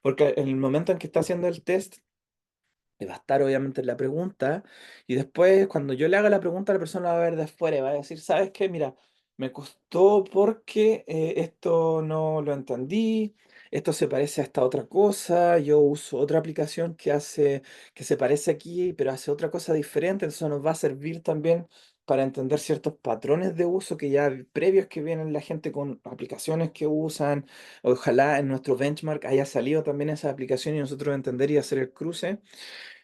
porque en el momento en que está haciendo el test, le va a estar obviamente la pregunta y después cuando yo le haga la pregunta la persona va a ver de afuera y va a decir, ¿sabes qué? Mira, me costó porque esto no lo entendí, esto se parece a esta otra cosa, yo uso otra aplicación que hace, que se parece aquí, pero hace otra cosa diferente, entonces nos va a servir también para entender ciertos patrones de uso que ya previos que vienen la gente con aplicaciones que usan, ojalá en nuestro benchmark haya salido también esa aplicación y nosotros entender y hacer el cruce.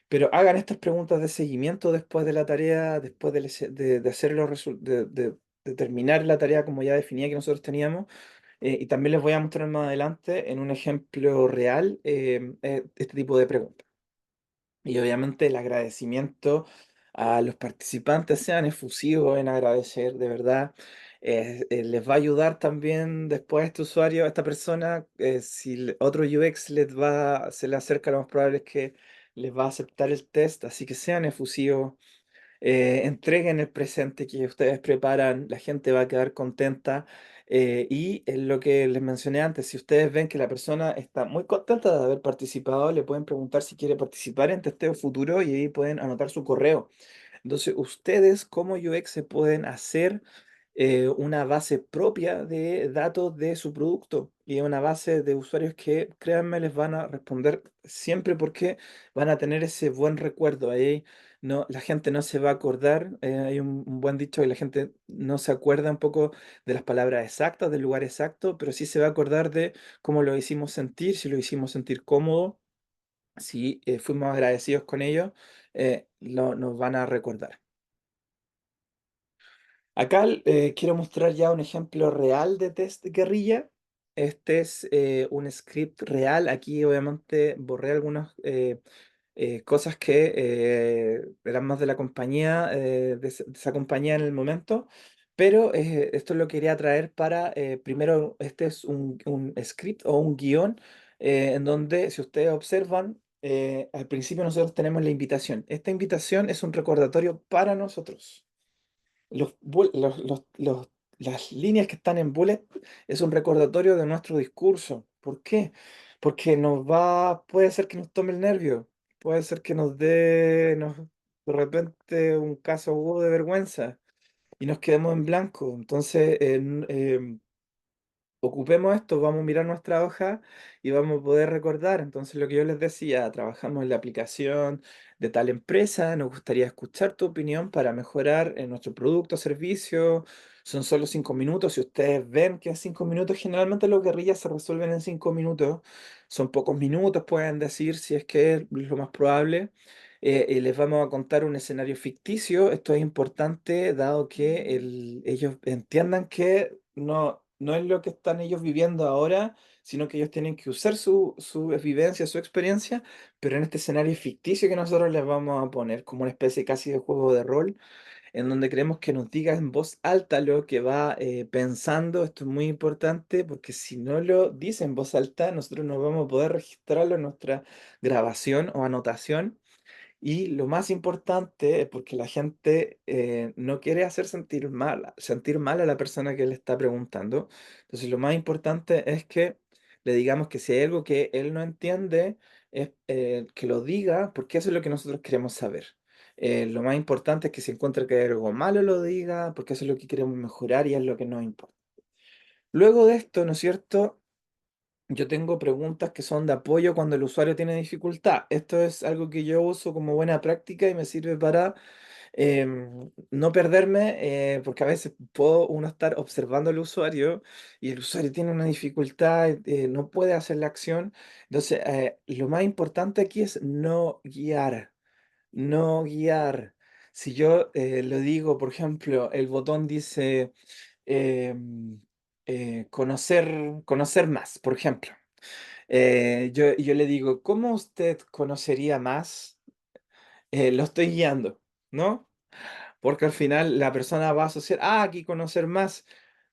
Pero hagan estas preguntas de seguimiento después de la tarea, después de hacer de terminar la tarea como ya definía que nosotros teníamos. Y también les voy a mostrar más adelante en un ejemplo real este tipo de preguntas. Y obviamente el agradecimiento a los participantes, sean efusivos en agradecer, de verdad. Les va a ayudar también después a este usuario, a esta persona, si otro UX se le acerca, lo más probable es que les va a aceptar el test, así que sean efusivos, entreguen el presente que ustedes preparan, la gente va a quedar contenta. Y en lo que les mencioné antes, si ustedes ven que la persona está muy contenta de haber participado, le pueden preguntar si quiere participar en testeo futuro y ahí pueden anotar su correo. Entonces, ustedes como UX se pueden hacer una base propia de datos de su producto y una base de usuarios que, créanme, les van a responder siempre porque van a tener ese buen recuerdo. Ahí no, la gente no se va a acordar. Hay un buen dicho que la gente no se acuerda un poco de las palabras exactas, del lugar exacto, pero sí se va a acordar de cómo lo hicimos sentir, si lo hicimos sentir cómodo, si fuimos agradecidos con ellos, nos van a recordar. Acá quiero mostrar ya un ejemplo real de test guerrilla. Este es un script real. Aquí obviamente borré algunas cosas que eran más de la compañía, de esa compañía en el momento, pero esto lo quería traer para, primero, este es un script o un guión en donde, si ustedes observan, al principio nosotros tenemos la invitación. Esta invitación es un recordatorio para nosotros. Las líneas que están en bullet es un recordatorio de nuestro discurso. ¿Por qué? Porque puede ser que nos tome el nervio, puede ser que de repente un caso hubo de vergüenza y nos quedemos en blanco. Entonces, ocupemos esto, vamos a mirar nuestra hoja y vamos a poder recordar. Entonces, lo que yo les decía, trabajamos en la aplicación de tal empresa, nos gustaría escuchar tu opinión para mejorar en nuestro producto o servicio. Son solo 5 minutos. Si ustedes ven que en 5 minutos, generalmente los guerrillas se resuelven en 5 minutos. Son pocos minutos, pueden decir, si es que es lo más probable. Y les vamos a contar un escenario ficticio. Esto es importante, dado que ellos entiendan que no es lo que están ellos viviendo ahora, sino que ellos tienen que usar su vivencia, su experiencia, pero en este escenario ficticio que nosotros les vamos a poner como una especie casi de juego de rol, en donde queremos que nos diga en voz alta lo que va pensando. Esto es muy importante porque si no lo dice en voz alta, nosotros no vamos a poder registrarlo en nuestra grabación o anotación. Y lo más importante es porque la gente no quiere hacer sentir mal a la persona que le está preguntando. Entonces, lo más importante es que le digamos que si hay algo que él no entiende, es que lo diga, porque eso es lo que nosotros queremos saber. Lo más importante es que si encuentra que hay algo malo, lo diga, porque eso es lo que queremos mejorar y es lo que nos importa. Luego de esto, ¿no es cierto? Yo tengo preguntas que son de apoyo cuando el usuario tiene dificultad. Esto es algo que yo uso como buena práctica y me sirve para no perderme, porque a veces puedo uno estar observando al usuario y el usuario tiene una dificultad, no puede hacer la acción. Entonces, lo más importante aquí es no guiar, no guiar. Si yo le digo, por ejemplo, el botón dice conocer más, por ejemplo. Yo le digo, ¿cómo usted conocería más? Lo estoy guiando, ¿no? Porque al final la persona va a asociar, aquí conocer más.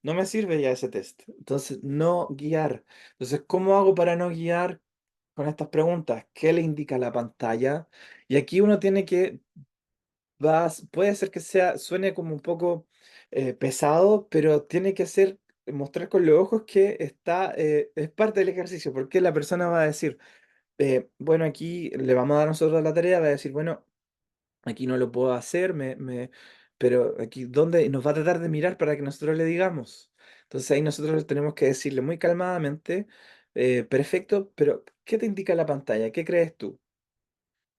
No me sirve ya ese test. Entonces, no guiar. Entonces, ¿cómo hago para no guiar con estas preguntas? ¿Qué le indica la pantalla? Y aquí uno tiene que puede ser que suene como un poco pesado, pero tiene que ser mostrar con los ojos que es parte del ejercicio, porque la persona va a decir, bueno, aquí le vamos a dar nosotros la tarea, va a decir, bueno, aquí no lo puedo hacer, pero aquí, ¿dónde? Y nos va a tratar de mirar para que nosotros le digamos. Entonces ahí nosotros tenemos que decirle muy calmadamente, perfecto, pero ¿qué te indica la pantalla? ¿Qué crees tú?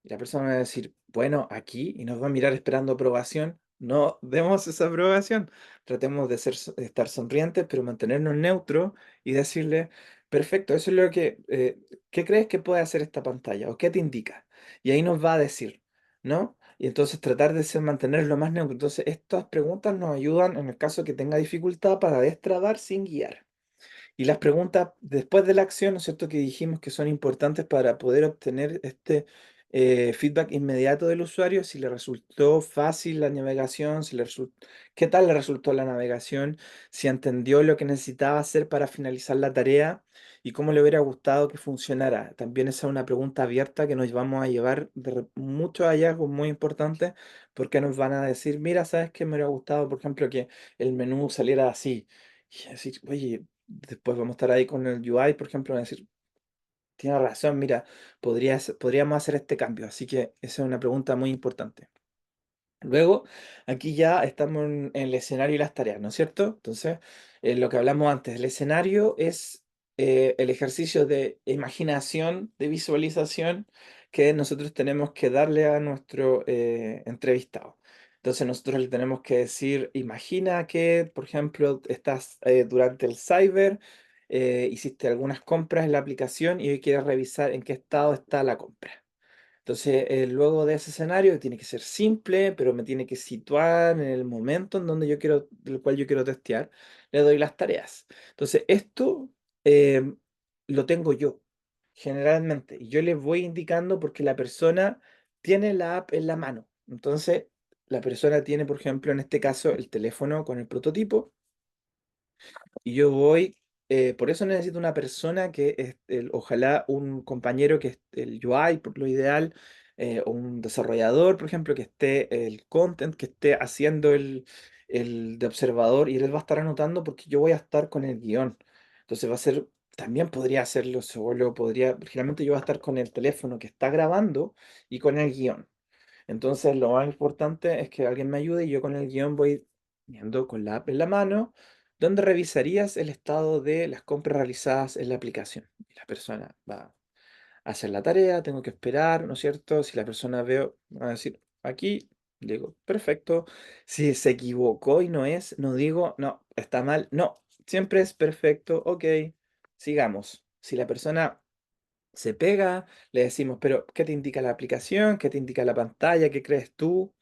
Y la persona va a decir, bueno, aquí, y nos va a mirar esperando aprobación. No demos esa aprobación. Tratemos de de estar sonrientes, pero mantenernos neutros y decirle, perfecto, eso es ¿qué crees que puede hacer esta pantalla? ¿O qué te indica? Y ahí nos va a decir, ¿no? Y entonces tratar de mantenerlo más neutro. Entonces, estas preguntas nos ayudan en el caso que tenga dificultad para destrabar sin guiar. Y las preguntas después de la acción, ¿no es cierto? Que dijimos que son importantes para poder obtener este feedback inmediato del usuario, si le resultó fácil la navegación, qué tal le resultó la navegación, si entendió lo que necesitaba hacer para finalizar la tarea y cómo le hubiera gustado que funcionara. También esa es una pregunta abierta que nos vamos a llevar muchos hallazgos muy importantes porque nos van a decir, mira, ¿sabes qué me hubiera gustado, por ejemplo, que el menú saliera así? Y decir, oye, después vamos a estar ahí con el UI, por ejemplo, van a decir, tiene razón, mira, podríamos hacer este cambio. Así que esa es una pregunta muy importante. Luego, aquí ya estamos en el escenario y las tareas, ¿no es cierto? Entonces, lo que hablamos antes, el escenario es el ejercicio de imaginación, de visualización que nosotros tenemos que darle a nuestro entrevistado. Entonces, nosotros le tenemos que decir, imagina que, por ejemplo, estás durante el cyber, hiciste algunas compras en la aplicación y hoy quieres revisar en qué estado está la compra. Entonces, luego de ese escenario, tiene que ser simple, pero me tiene que situar en el momento en donde del cual yo quiero testear, le doy las tareas. Entonces, esto eh, lo tengo yo, generalmente, y yo les voy indicando porque la persona tiene la app en la mano. Entonces, la persona tiene, por ejemplo, en este caso, el teléfono con el prototipo y yo voy, por eso necesito una persona ojalá un compañero que es el UI, por lo ideal, o un desarrollador, por ejemplo, que esté el content, que esté haciendo el de observador y él va a estar anotando porque yo voy a estar con el guión. Entonces va a ser, también podría hacerlo solo, generalmente yo voy a estar con el teléfono que está grabando y con el guión. Entonces, lo más importante es que alguien me ayude y yo con el guión voy viendo con la app en la mano, donde revisarías el estado de las compras realizadas en la aplicación. Y la persona va a hacer la tarea, tengo que esperar, ¿no es cierto? Si la persona veo, va a decir, aquí, digo, perfecto. Si se equivocó y no es, no digo, no, está mal, no, siempre es perfecto, ok, sigamos. Si la persona se pega, le decimos, pero ¿qué te indica la aplicación? ¿Qué te indica la pantalla? ¿Qué crees tú?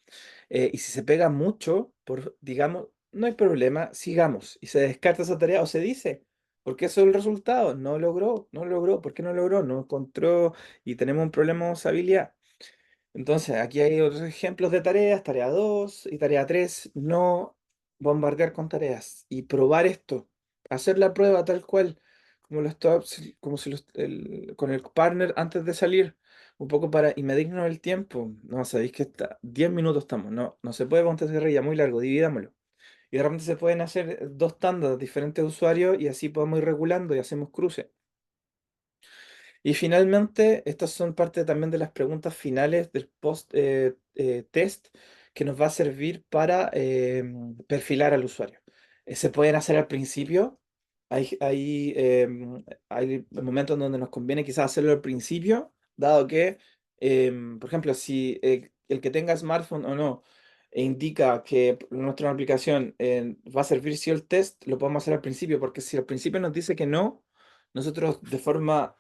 Y si se pega mucho, digamos, no hay problema, sigamos. Y se descarta esa tarea o se dice, porque eso es el resultado. No logró. ¿Por qué no logró? No encontró y tenemos un problema de usabilidad. Entonces, aquí hay otros ejemplos de tareas, tarea 2 y tarea 3 no bombardear con tareas y probar esto, hacer la prueba tal cual, como si con el partner antes de salir, un poco y medirnos el tiempo. No, sabéis que 10 minutos estamos, no se puede con TCR ya muy largo, dividámoslo. Y de repente se pueden hacer dos tandas de diferentes usuarios y así podemos ir regulando y hacemos cruce. Y finalmente, estas son parte también de las preguntas finales del post test que nos va a servir para perfilar al usuario. Se pueden hacer al principio. Hay momentos en donde nos conviene quizás hacerlo al principio, dado que, por ejemplo, si el que tenga smartphone o no indica que nuestra aplicación va a servir si el test, lo podemos hacer al principio, porque si al principio nos dice que no, nosotros de forma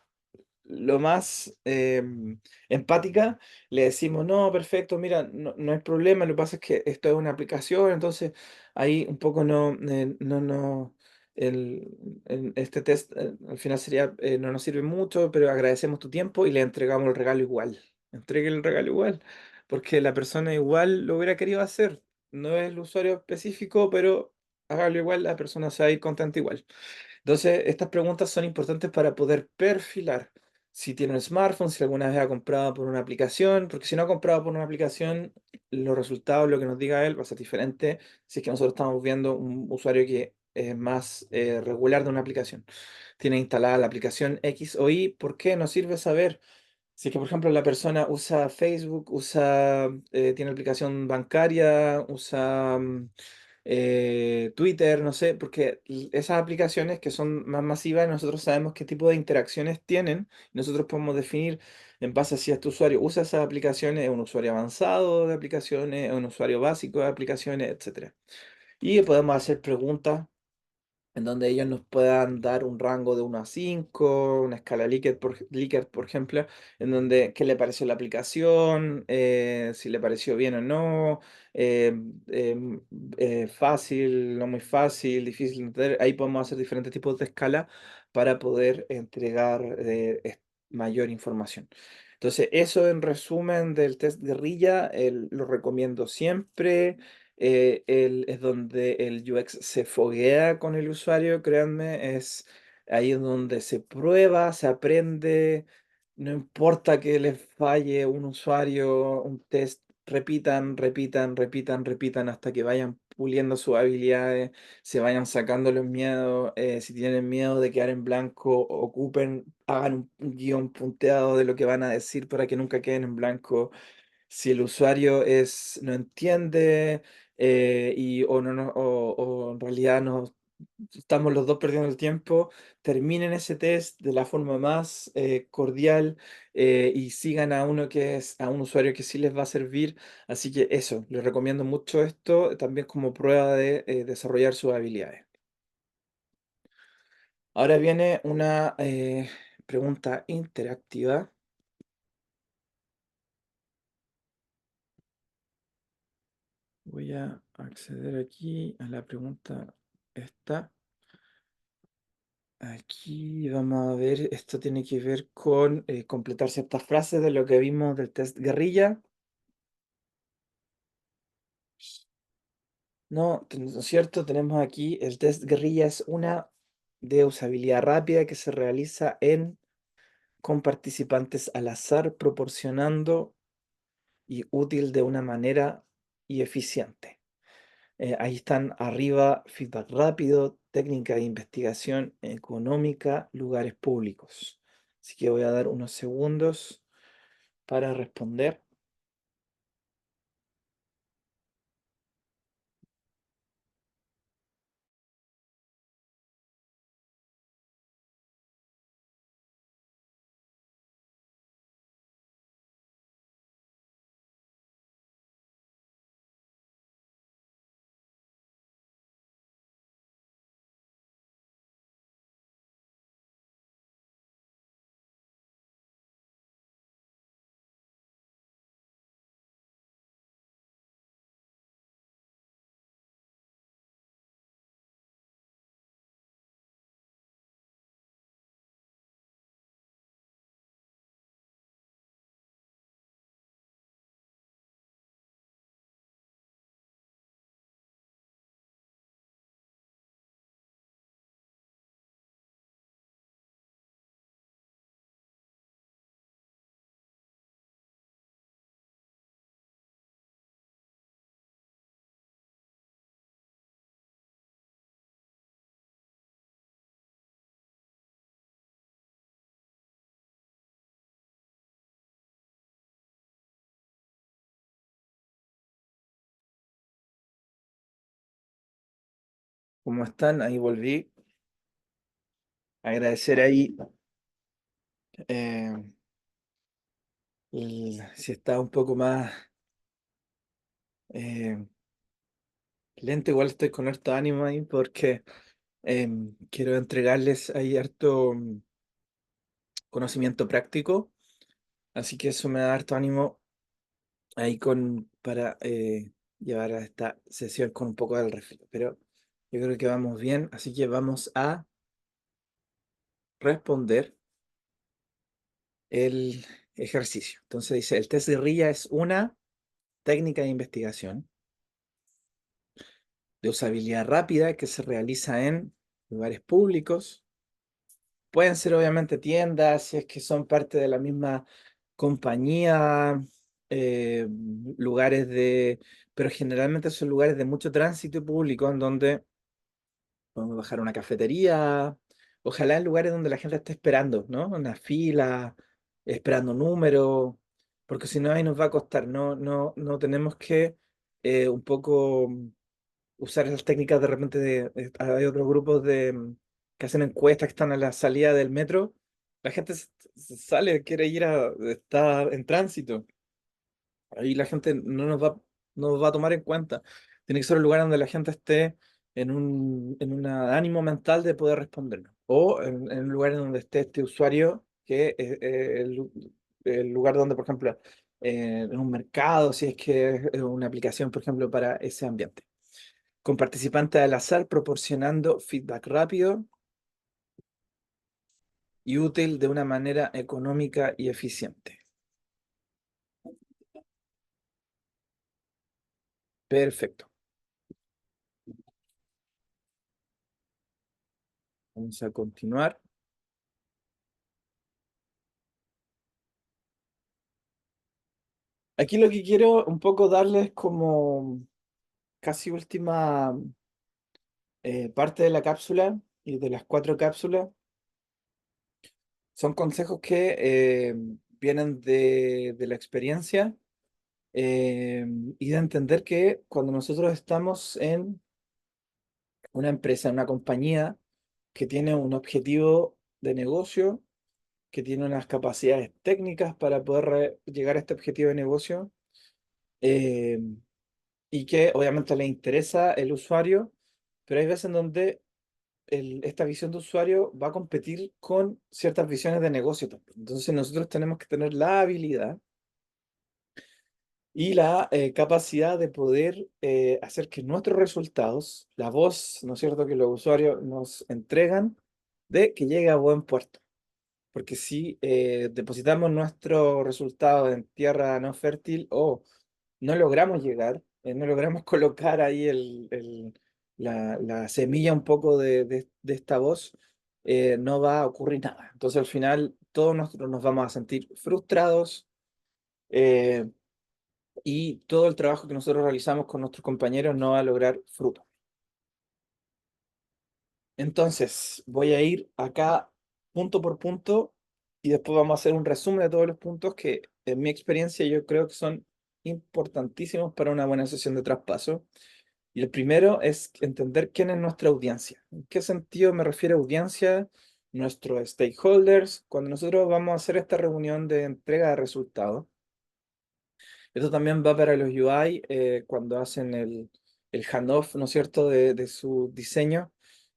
lo más empática, le decimos, no, perfecto, mira, no hay problema, lo que pasa es que esto es una aplicación, entonces ahí un poco este test al final sería, no nos sirve mucho, pero agradecemos tu tiempo y le entregamos el regalo igual. Entregue el regalo igual, porque la persona igual lo hubiera querido hacer. No es el usuario específico, pero hágalo igual, la persona se va a ir contenta igual. Entonces, estas preguntas son importantes para poder perfilar. si tiene un smartphone, si alguna vez ha comprado por una aplicación, porque si no ha comprado por una aplicación, los resultados, lo que nos diga él, va a ser diferente si es que nosotros estamos viendo un usuario que es más regular de una aplicación. Tiene instalada la aplicación X o Y, ¿por qué? Nos sirve saber. Si es que, por ejemplo, la persona usa Facebook, tiene aplicación bancaria, usa Twitter, no sé, porque esas aplicaciones que son más masivas, nosotros sabemos qué tipo de interacciones tienen. Nosotros podemos definir en base a si este usuario usa esas aplicaciones, es un usuario avanzado de aplicaciones, es un usuario básico de aplicaciones, etcétera. Y podemos hacer preguntas en donde ellos nos puedan dar un rango de 1 a 5, una escala Likert, por ejemplo, en donde qué le pareció la aplicación, si le pareció bien o no, eh, em, fácil, no muy fácil, difícil de entender. Ahí podemos hacer diferentes tipos de escala para poder entregar mayor información. Entonces, eso en resumen del test guerrilla, lo recomiendo siempre. Es donde el UX se foguea con el usuario, créanme, es ahí donde se prueba, se aprende, no importa que les falle un usuario, un test, repitan, repitan, repitan, repitan hasta que vayan puliendo sus habilidades, se vayan sacando los miedos, si tienen miedo de quedar en blanco, hagan un guión punteado de lo que van a decir para que nunca queden en blanco. Si el usuario no entiende o, no, o en realidad no estamos los dos perdiendo el tiempo, terminen ese test de la forma más cordial y sigan a un usuario que sí les va a servir. Así que eso, les recomiendo mucho esto también como prueba de desarrollar sus habilidades. Ahora viene una pregunta interactiva. Voy a acceder aquí a la pregunta esta. Aquí vamos a ver, esto tiene que ver con completar ciertas frases de lo que vimos del test guerrilla. ¿No es cierto? Tenemos aquí el test guerrilla es una de usabilidad rápida que se realiza con participantes al azar, proporcionando y útil de una manera y eficiente. Ahí están arriba, feedback rápido, técnica de investigación económica, lugares públicos. Así que voy a dar unos segundos para responder. ¿Cómo están? Ahí volví. Agradecer ahí. eh, si está un poco más eh, lento, igual estoy con harto ánimo ahí porque quiero entregarles ahí harto conocimiento práctico. Así que eso me da harto ánimo ahí para llevar a esta sesión con un poco del resfrío. Pero yo creo que vamos bien, así que vamos a responder el ejercicio. Entonces dice, el test de guerrilla es una técnica de investigación de usabilidad rápida que se realiza en lugares públicos, Pueden ser obviamente tiendas, si es que son parte de la misma compañía, eh, lugares de, pero generalmente son lugares de mucho tránsito público en donde podemos bajar a una cafetería, ojalá en lugares donde la gente esté esperando, ¿no? Una fila, esperando números, porque si no ahí nos va a costar, no tenemos que un poco usar esas técnicas de repente hay otros grupos que hacen encuestas que están a la salida del metro, la gente sale, quiere ir está en tránsito. Ahí la gente no nos va a tomar en cuenta. Tiene que ser un lugar donde la gente esté en un ánimo mental de poder respondernos. O en un lugar en donde esté este usuario, que es el lugar donde, por ejemplo, en un mercado, si es que es una aplicación, por ejemplo, para ese ambiente. Con participantes al azar, proporcionando feedback rápido y útil de una manera económica y eficiente. Perfecto. Vamos a continuar. Aquí lo que quiero un poco darles como casi última parte de la cápsula y de las cuatro cápsulas son consejos que vienen de la experiencia y de entender que cuando nosotros estamos en una empresa, en una compañía que tiene un objetivo de negocio, que tiene unas capacidades técnicas para poder llegar a este objetivo de negocio, eh, y que obviamente le interesa el usuario, pero hay veces en donde esta visión de usuario va a competir con ciertas visiones de negocio también. Entonces nosotros tenemos que tener la habilidad y la capacidad de poder hacer que nuestros resultados, la voz, ¿no es cierto?, que los usuarios nos entregan, de que llegue a buen puerto. Porque si depositamos nuestros resultados en tierra no fértil o no logramos llegar, no logramos colocar ahí la semilla un poco de esta voz, no va a ocurrir nada. Entonces al final todos nosotros nos vamos a sentir frustrados, eh, y todo el trabajo que nosotros realizamos con nuestros compañeros no va a lograr fruto. Entonces voy a ir acá punto por punto y después vamos a hacer un resumen de todos los puntos que en mi experiencia yo creo que son importantísimos para una buena sesión de traspaso. Y el primero es entender quién es nuestra audiencia. ¿En qué sentido me refiero a audiencia? Nuestros stakeholders. Cuando nosotros vamos a hacer esta reunión de entrega de resultados, esto también va para los UI cuando hacen el handoff, ¿no es cierto?, de su diseño.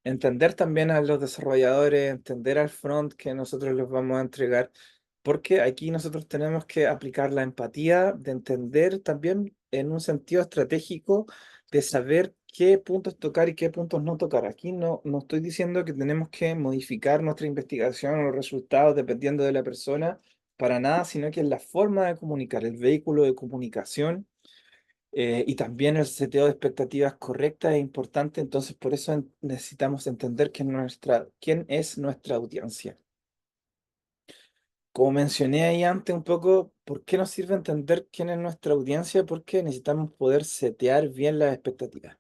Entender también a los desarrolladores, entender al front que nosotros les vamos a entregar, porque aquí nosotros tenemos que aplicar la empatía, de entender también en un sentido estratégico, de saber qué puntos tocar y qué puntos no tocar. Aquí no estoy diciendo que tenemos que modificar nuestra investigación o los resultados dependiendo de la persona, para nada, sino que es la forma de comunicar, el vehículo de comunicación, y también el seteo de expectativas correctas es importante. Entonces por eso necesitamos entender quién es nuestra audiencia. Como mencioné ahí antes un poco, ¿por qué nos sirve entender quién es nuestra audiencia? Porque necesitamos poder setear bien las expectativas.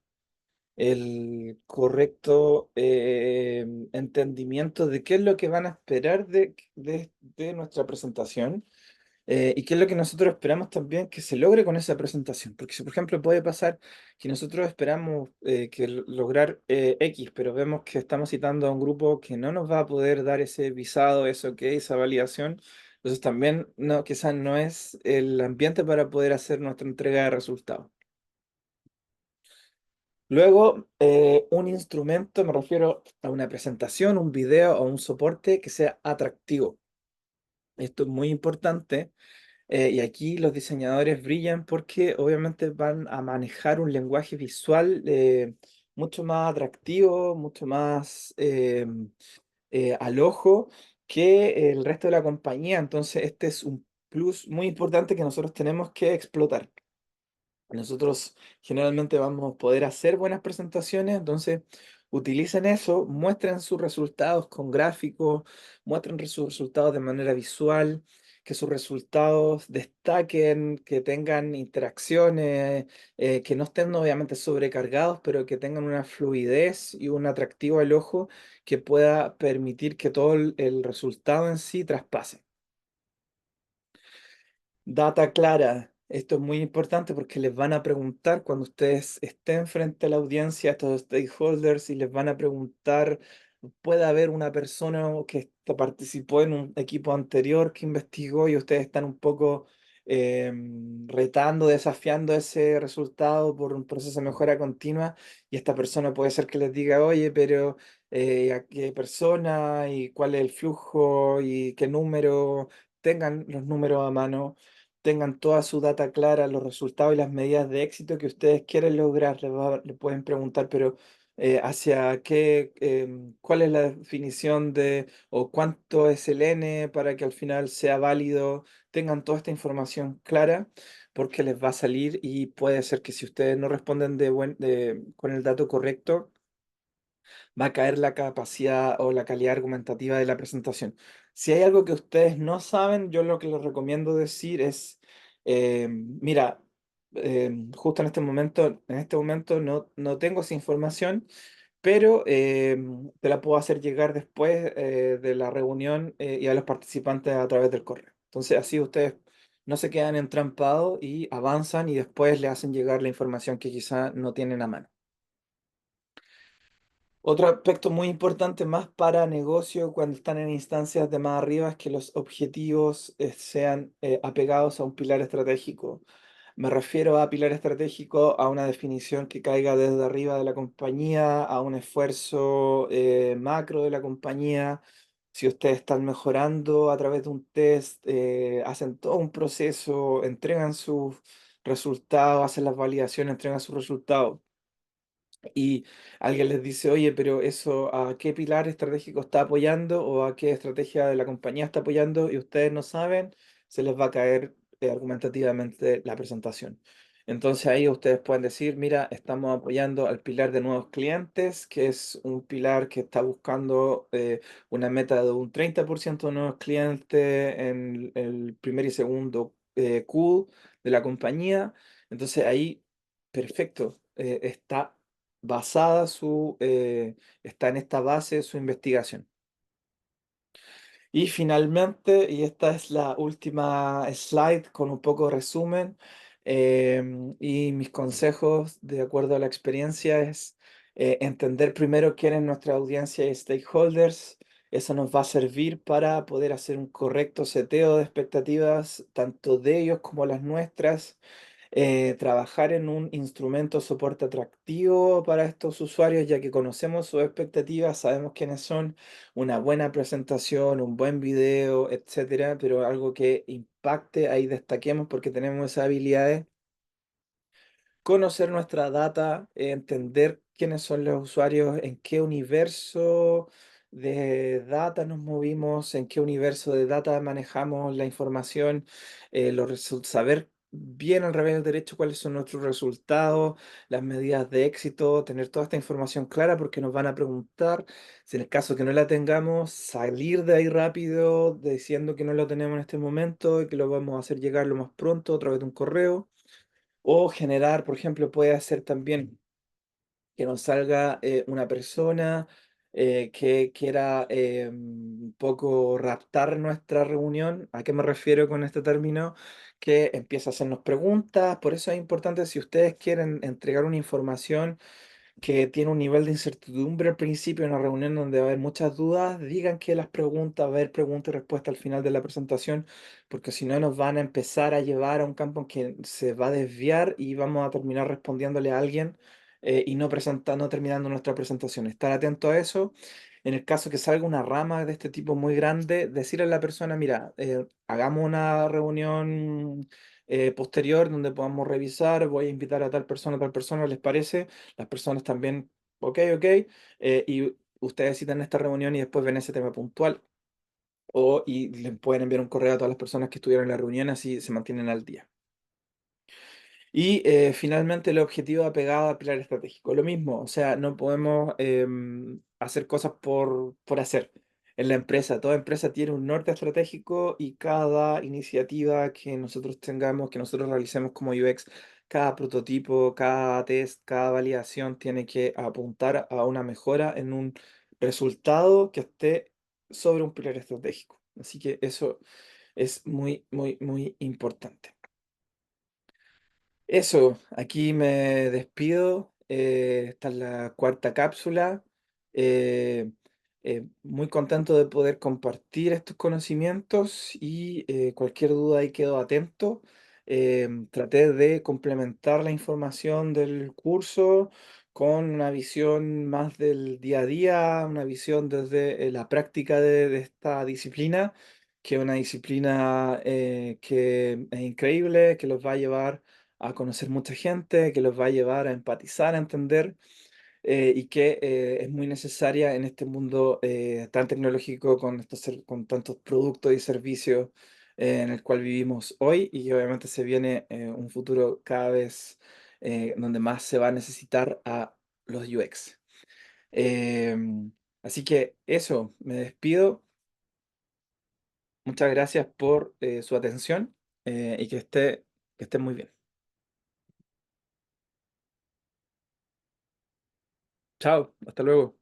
El correcto entendimiento de qué es lo que van a esperar de nuestra presentación, y qué es lo que nosotros esperamos también que se logre con esa presentación. Porque si, por ejemplo, puede pasar que nosotros esperamos lograr X, pero vemos que estamos citando a un grupo que no nos va a poder dar ese visado, eso que esa validación. Entonces también no, quizás no es el ambiente para poder hacer nuestra entrega de resultados. Luego, un instrumento, me refiero a una presentación, un video o un soporte que sea atractivo. Esto es muy importante. Y aquí los diseñadores brillan porque obviamente van a manejar un lenguaje visual mucho más atractivo, mucho más al ojo que el resto de la compañía. Entonces, este es un plus muy importante que nosotros tenemos que explotar. Nosotros generalmente vamos a poder hacer buenas presentaciones, entonces utilicen eso, muestren sus resultados con gráficos, muestren sus resultados de manera visual, que sus resultados destaquen, que tengan interacciones, que no estén obviamente sobrecargados, pero que tengan una fluidez y un atractivo al ojo que pueda permitir que todo el resultado en sí traspase. Data clara. Esto es muy importante porque les van a preguntar cuando ustedes estén frente a la audiencia, a estos stakeholders, y les van a preguntar, puede haber una persona participó en un equipo anterior que investigó y ustedes están un poco retando, desafiando ese resultado por un proceso de mejora continua y esta persona puede ser que les diga, oye, pero ¿a qué persona y cuál es el flujo y qué número? Tengan los números a mano, tengan toda su data clara, los resultados y las medidas de éxito que ustedes quieren lograr. Le pueden preguntar, pero hacia qué, cuál es la definición de, o cuánto es el N para que al final sea válido. Tengan toda esta información clara porque les va a salir y puede ser que si ustedes no responden con el dato correcto, va a caer la capacidad o la calidad argumentativa de la presentación. Si hay algo que ustedes no saben, yo lo que les recomiendo decir es, mira, justo en este momento no tengo esa información, pero te la puedo hacer llegar después de la reunión y a los participantes a través del correo. Entonces, así ustedes no se quedan entrampados y avanzan y después le hacen llegar la información que quizá no tienen a mano. Otro aspecto muy importante más para negocio cuando están en instancias de más arriba es que los objetivos sean apegados a un pilar estratégico. Me refiero a pilar estratégico, a una definición que caiga desde arriba de la compañía, a un esfuerzo macro de la compañía. Si ustedes están mejorando a través de un test, hacen todo un proceso, entregan sus resultados, hacen las validaciones, entregan sus resultados y alguien les dice, oye, pero eso, ¿a qué pilar estratégico está apoyando o a qué estrategia de la compañía está apoyando? Y ustedes no saben, se les va a caer argumentativamente la presentación. Entonces ahí ustedes pueden decir, mira, estamos apoyando al pilar de nuevos clientes, que es un pilar que está buscando una meta de un 30% de nuevos clientes en el primer y segundo Q de la compañía. Entonces ahí, perfecto, basada está en esta base su investigación. Y finalmente, y esta es la última slide con un poco de resumen, y mis consejos de acuerdo a la experiencia es entender primero quién es nuestra audiencia y stakeholders. Eso nos va a servir para poder hacer un correcto seteo de expectativas, tanto de ellos como las nuestras, trabajar en un instrumento de soporte atractivo para estos usuarios, ya que conocemos sus expectativas, sabemos quiénes son, una buena presentación, un buen video, etcétera, pero algo que impacte, ahí destaquemos porque tenemos esas habilidades, conocer nuestra data, entender quiénes son los usuarios, en qué universo de data nos movimos, en qué universo de data manejamos la información, saber bien al revés del derecho cuáles son nuestros resultados, las medidas de éxito, tener toda esta información clara porque nos van a preguntar, si en el caso que no la tengamos, salir de ahí rápido diciendo que no lo tenemos en este momento y que lo vamos a hacer llegar lo más pronto a través de un correo. O generar, por ejemplo, puede hacer también que nos salga una persona que quiera un poco raptar nuestra reunión. ¿A qué me refiero con este término? Que empieza a hacernos preguntas. Por eso es importante, si ustedes quieren entregar una información que tiene un nivel de incertidumbre al principio, en una reunión donde va a haber muchas dudas, digan que las preguntas, va a haber preguntas y respuestas al final de la presentación, porque si no nos van a empezar a llevar a un campo en que se va a desviar y vamos a terminar respondiéndole a alguien y no terminando nuestra presentación. Estar atento a eso. En el caso que salga una rama de este tipo muy grande, decirle a la persona, mira, hagamos una reunión posterior donde podamos revisar, voy a invitar a tal persona, ¿les parece? Las personas también, ok, ok, y ustedes citan esta reunión y después ven ese tema puntual. Y le pueden enviar un correo a todas las personas que estuvieron en la reunión, así se mantienen al día. Y finalmente el objetivo apegado al pilar estratégico. Lo mismo, o sea, no podemos hacer cosas por hacer. En la empresa, toda empresa tiene un norte estratégico y cada iniciativa que nosotros tengamos, que nosotros realicemos como UX, cada prototipo, cada test, cada validación tiene que apuntar a una mejora en un resultado que esté sobre un pilar estratégico. Así que eso es muy, muy, muy importante. Eso, aquí me despido. Esta es la cuarta cápsula. Eh, Muy contento de poder compartir estos conocimientos y cualquier duda ahí quedo atento. Traté de complementar la información del curso con una visión más del día a día, una visión desde la práctica de esta disciplina, que es una disciplina que es increíble, que los va a llevar a conocer mucha gente, que los va a llevar a empatizar, a entender y que es muy necesaria en este mundo tan tecnológico con con tantos productos y servicios en el cual vivimos hoy y que obviamente se viene un futuro cada vez donde más se va a necesitar a los UX. Así que eso, me despido. Muchas gracias por su atención y que esté muy bien. Chao, hasta luego.